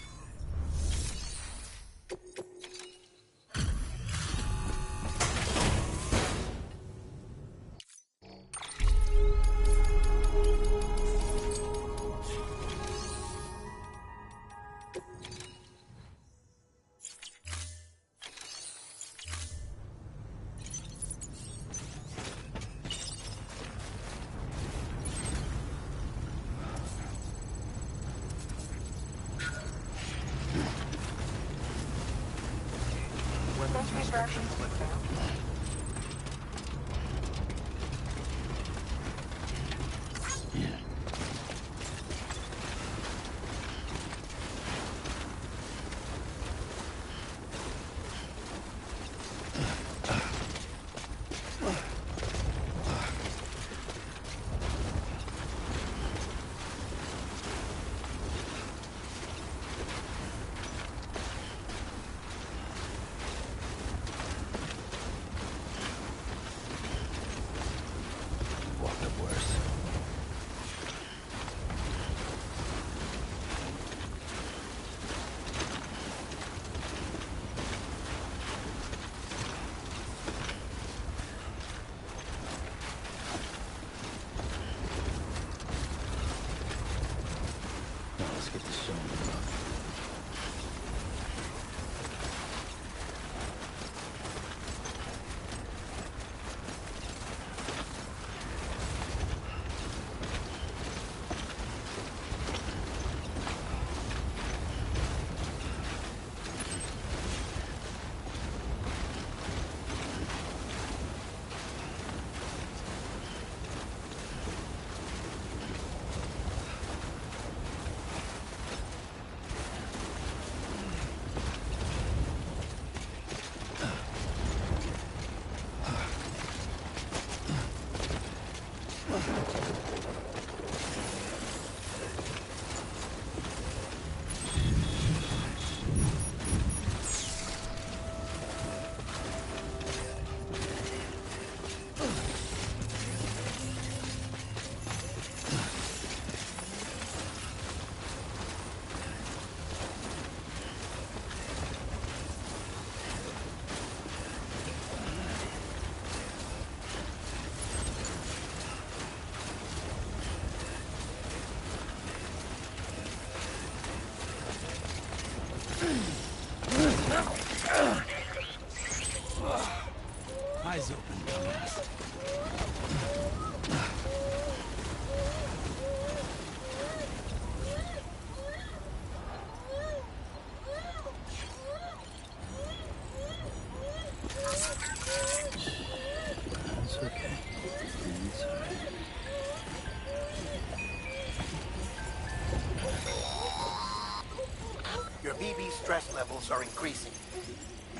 levels are increasing.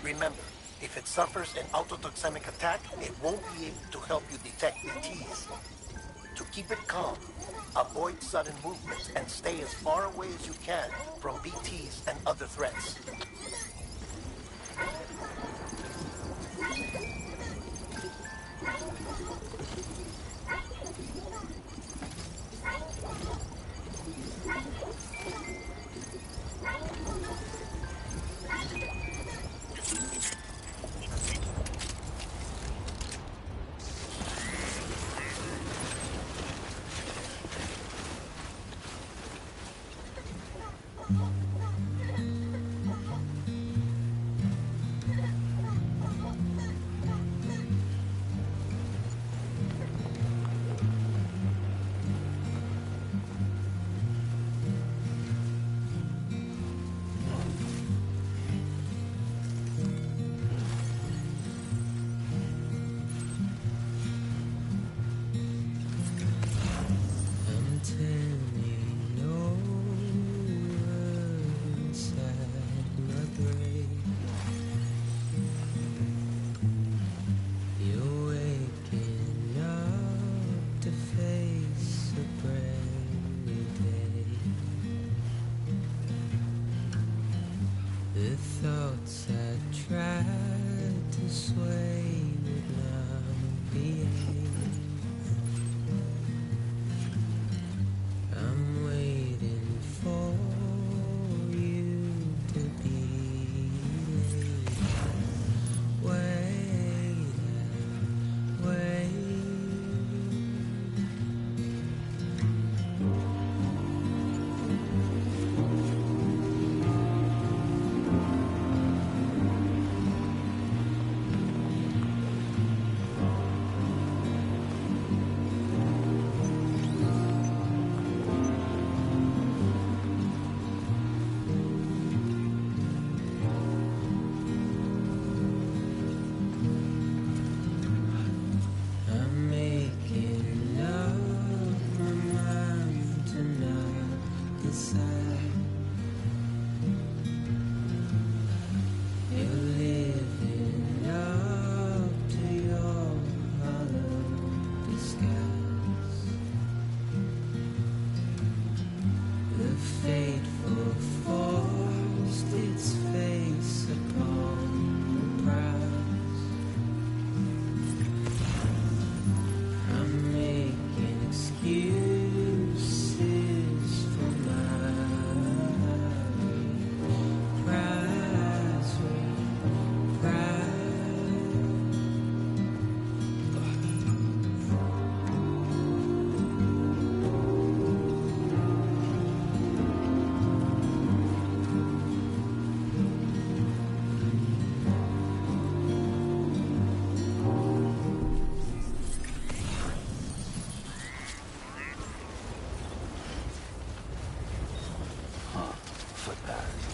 Remember, if it suffers an autotoxemic attack, it won't be able to help you detect BTs. To keep it calm, avoid sudden movements and stay as far away as you can from BTs and other threats.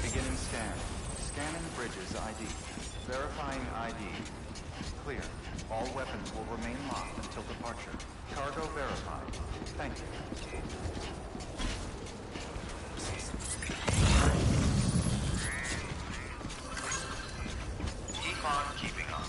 Beginning scan. Scanning bridges ID. Verifying ID. Clear. All weapons will remain locked until departure. Cargo verified. Thank you. Keep on keeping on.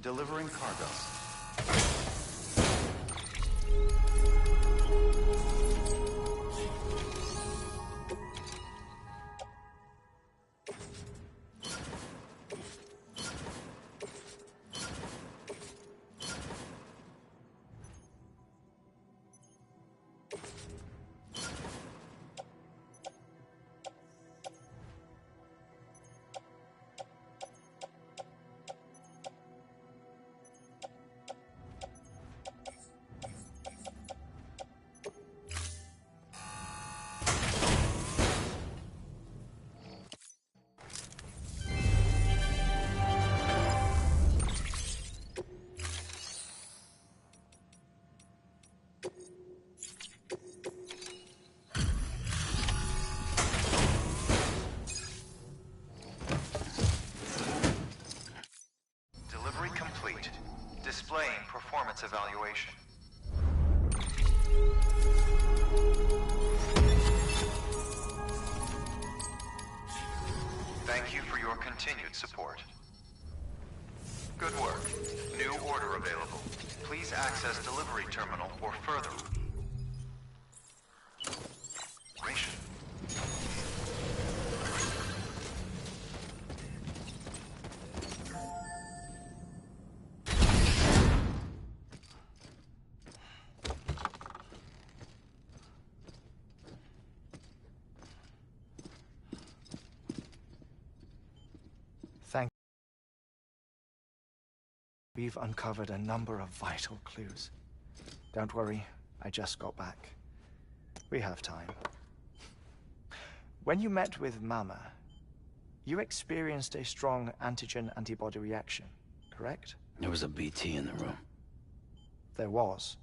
Delivering cargo. threats evaluation. Thank you for your continued support. Good work. New order available. Please access delivery terminal for further information. Thank you. We've uncovered a number of vital clues. Don't worry, I just got back. We have time. When you met with Mama, you experienced a strong antigen-antibody reaction, correct? There was a BT in the room. There was,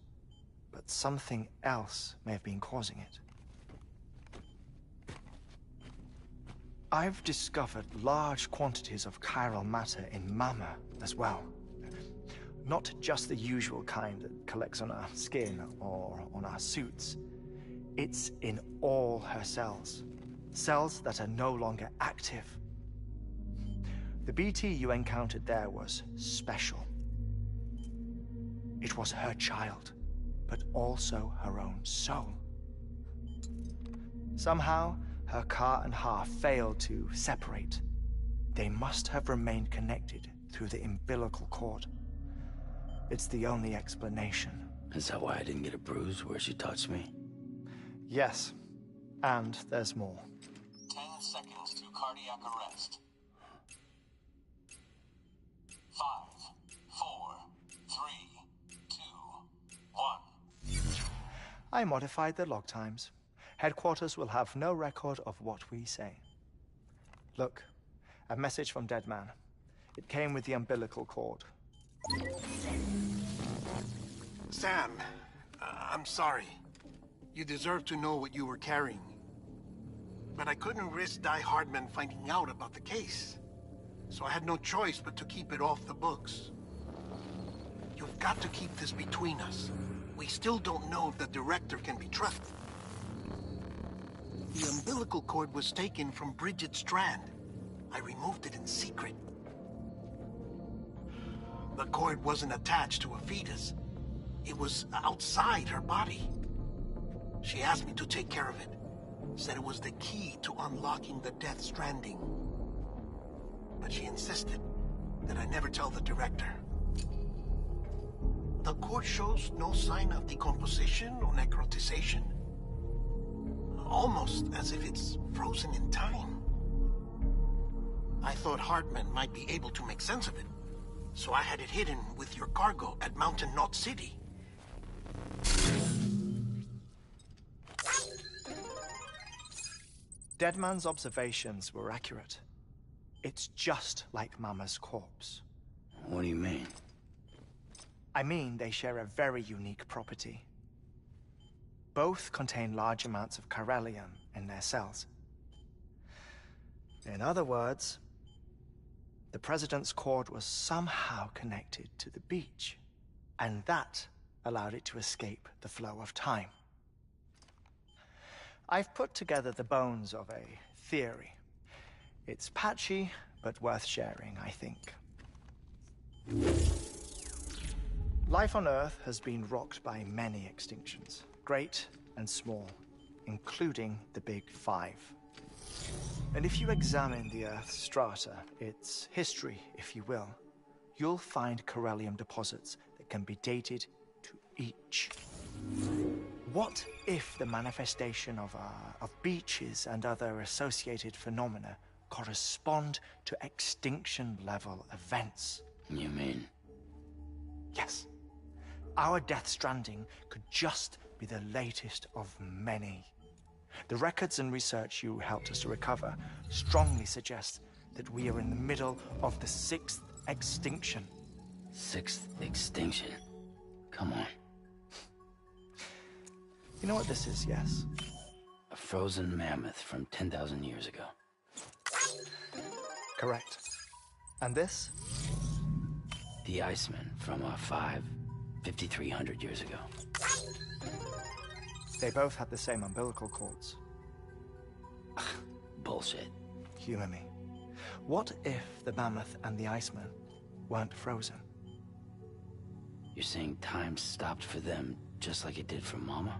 but something else may have been causing it. I've discovered large quantities of chiral matter in Mama as well. Not just the usual kind that collects on our skin or on our suits. It's in all her cells. Cells that are no longer active. The BT you encountered there was special. It was her child, but also her own soul. Somehow, her car and half failed to separate. They must have remained connected through the umbilical cord. It's the only explanation. Is that why I didn't get a bruise where she touched me? Yes, and there's more. 10 seconds to cardiac arrest. 5, 4, 3, 2, 1. I modified the log times. Headquarters will have no record of what we say. Look, a message from Dead Man. It came with the umbilical cord. Sam, I'm sorry. You deserve to know what you were carrying. But I couldn't risk Die Hardman finding out about the case. So I had no choice but to keep it off the books. You've got to keep this between us. We still don't know if the director can be trusted. The umbilical cord was taken from Bridget Strand. I removed it in secret. The cord wasn't attached to a fetus. It was outside her body. She asked me to take care of it. Said it was the key to unlocking the Death Stranding. But she insisted that I never tell the director. The cord shows no sign of decomposition or necrotization. Almost as if it's frozen in time. I thought Hartman might be able to make sense of it, so I had it hidden with your cargo at Mountain Knot City. Deadman's observations were accurate. It's just like Mama's corpse. What do you mean? I mean, they share a very unique property. Both contain large amounts of chiralium in their cells. In other words, the President's cord was somehow connected to the beach, and that allowed it to escape the flow of time. I've put together the bones of a theory. It's patchy, but worth sharing, I think. Life on Earth has been rocked by many extinctions, great and small, including the Big Five. And if you examine the Earth's strata, its history, if you will, you'll find chiralium deposits that can be dated to each. What if the manifestation of beaches and other associated phenomena correspond to extinction-level events? You mean? Yes. Our Death Stranding could just be the latest of many. The records and research you helped us to recover strongly suggest that we are in the middle of the 6th extinction. 6th extinction? Come on. You know what this is, yes? A frozen mammoth from 10,000 years ago. Correct. And this? The Iceman from 5 5,300 years ago. They both had the same umbilical cords. Bullshit. Humor me. What if the mammoth and the Iceman weren't frozen? You're saying time stopped for them just like it did for Mama?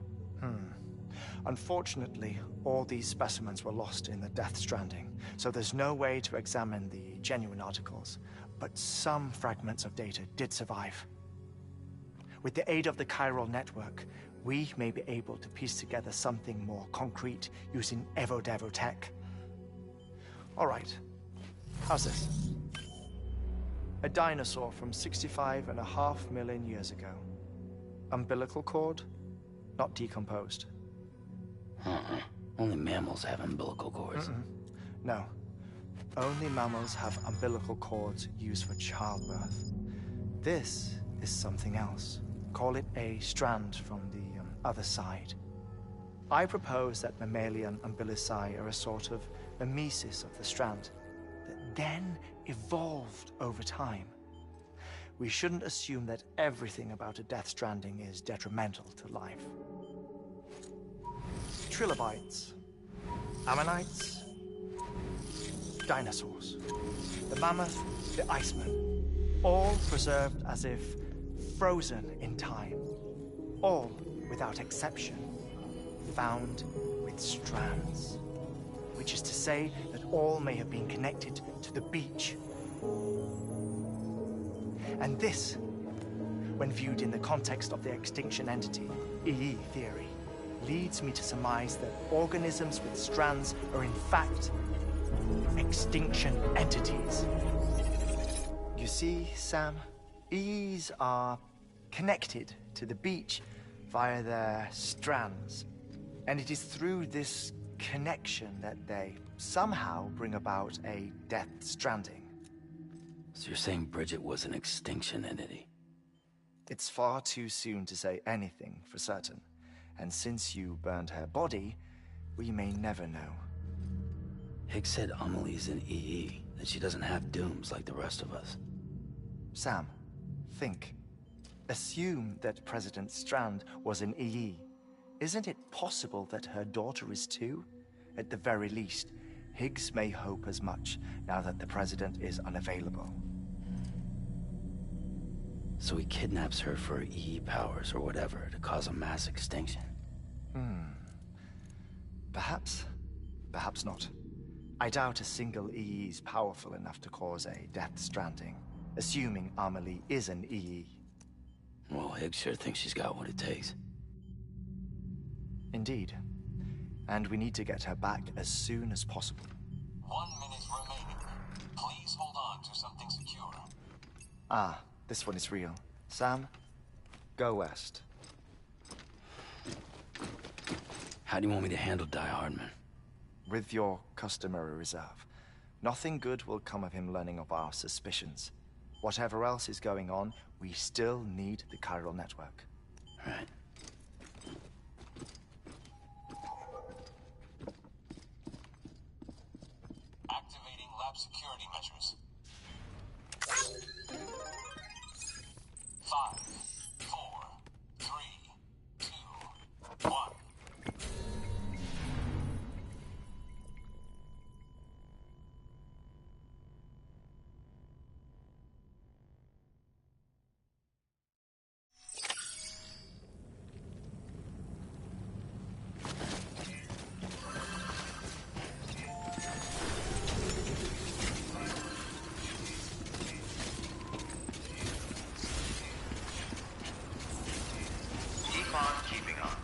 Unfortunately, all these specimens were lost in the Death Stranding, so there's no way to examine the genuine articles. But some fragments of data did survive. With the aid of the chiral network, we may be able to piece together something more concrete using Evo-Devo tech. All right, how's this? A dinosaur from 65.5 million years ago. Umbilical cord, not decomposed. Only mammals have umbilical cords. No. Only mammals have umbilical cords used for childbirth. This is something else. Call it a strand from the other side. I propose that mammalian umbilici are a sort of mimesis of the strand that then evolved over time. We shouldn't assume that everything about a Death Stranding is detrimental to life. Trilobites, ammonites, dinosaurs, the mammoth, the Iceman, all preserved as if frozen in time, all without exception found with strands, which is to say that all may have been connected to the beach. And this, when viewed in the context of the extinction entity, EE theory, leads me to surmise that organisms with strands are in fact extinction entities. You see, Sam, EEs are connected to the beach via their strands. And it is through this connection that they somehow bring about a Death Stranding. So you're saying Bridget was an extinction entity? It's far too soon to say anything for certain. And since you burned her body, we may never know. Higgs said Amelie's an EE, that she doesn't have dooms like the rest of us. Sam, think. Assume that President Strand was an EE. Isn't it possible that her daughter is too? At the very least, Higgs may hope as much now that the President is unavailable. So he kidnaps her for EE powers or whatever to cause a mass extinction. Perhaps. Perhaps not. I doubt a single EE is powerful enough to cause a Death Stranding, assuming Amelie is an EE. Well, Higgs sure thinks she's got what it takes. Indeed. And we need to get her back as soon as possible. 1 minute remaining. Please hold on to something secure. Ah, this one is real. Sam, go west. How do you want me to handle Die Hardman? With your customary reserve. Nothing good will come of him learning of our suspicions. Whatever else is going on, we still need the chiral network. Right. Activating lab security measures. 5, 4, 3, 2, 1. Keep on keeping on.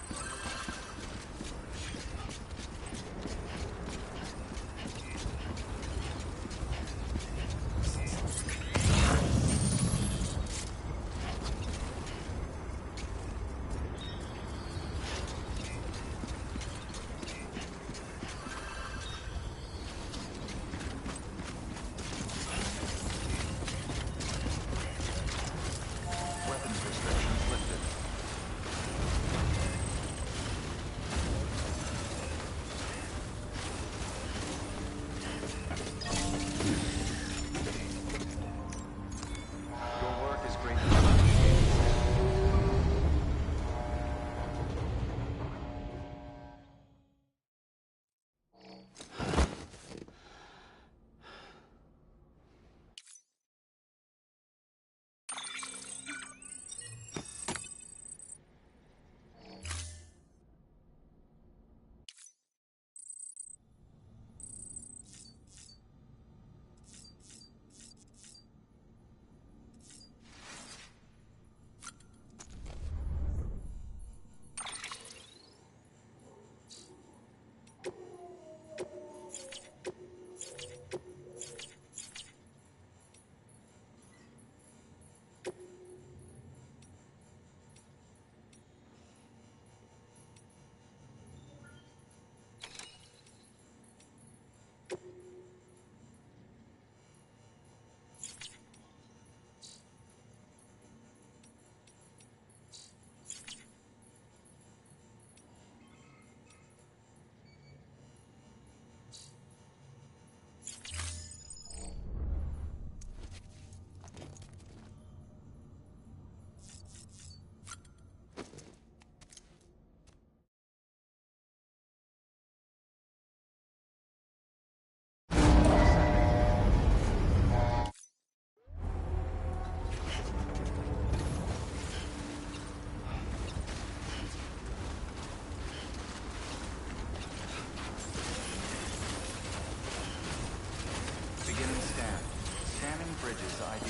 bridges ID.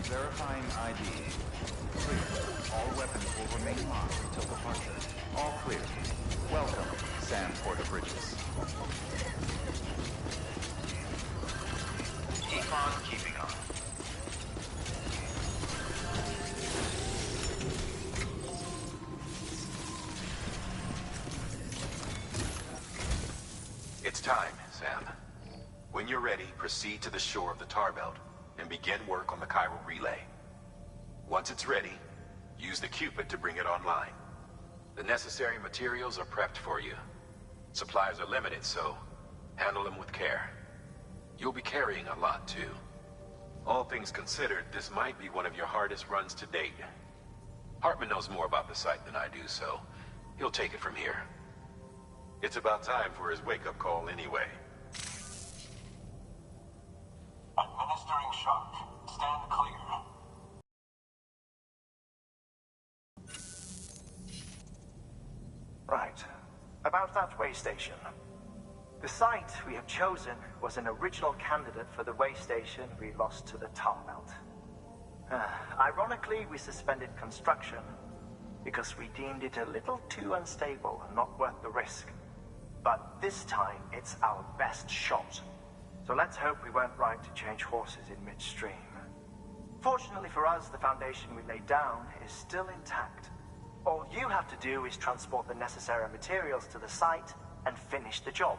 Verifying ID. Clear. All weapons will remain locked until departure. All clear. Welcome, Sam Porter Bridges. Keep on keeping on. It's time, Sam. When you're ready, proceed to the shore of the tar belt and begin work on the chiral relay. Once it's ready, use the Cupid to bring it online. The necessary materials are prepped for you. Supplies are limited, so handle them with care. You'll be carrying a lot, too. All things considered, this might be one of your hardest runs to date. Hartman knows more about the site than I do, so he'll take it from here. It's about time for his wake-up call anyway. Administering shock. Stand clear. Right. About that way station. The site we have chosen was an original candidate for the way station we lost to the tar belt. Ironically, we suspended construction because we deemed it a little too unstable and not worth the risk. But this time, it's our best shot. So let's hope we weren't right to change horses in midstream. Fortunately for us, the foundation we laid down is still intact. All you have to do is transport the necessary materials to the site and finish the job.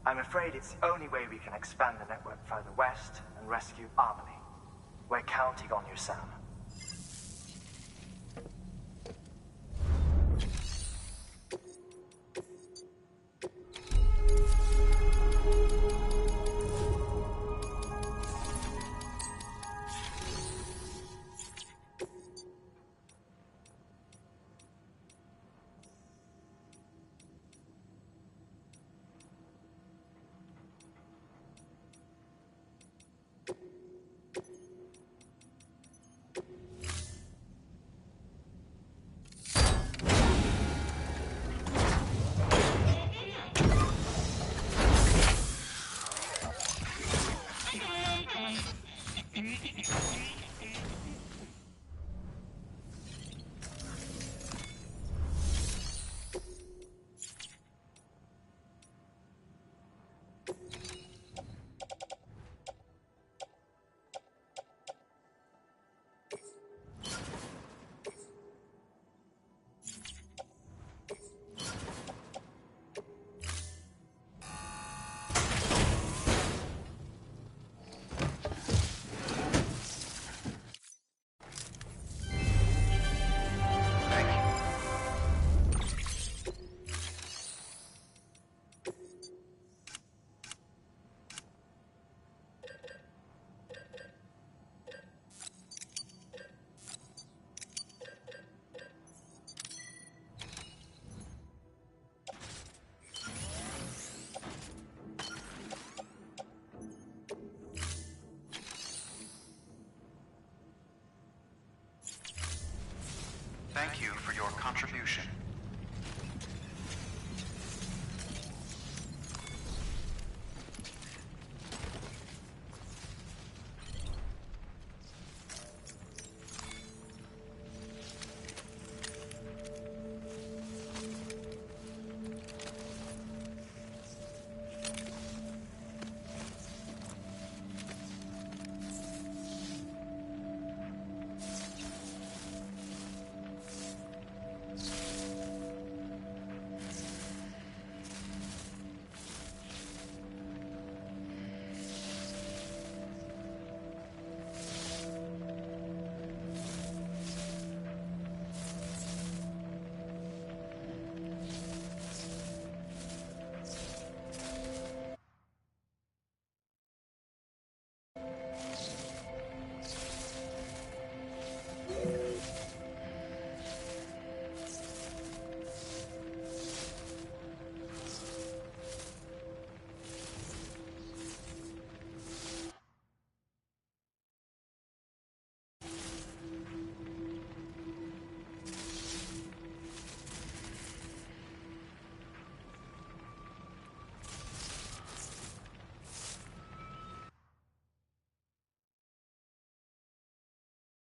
I'm afraid it's the only way we can expand the network further west and rescue Harmony. We're counting on you, Sam. Thank you for your contribution.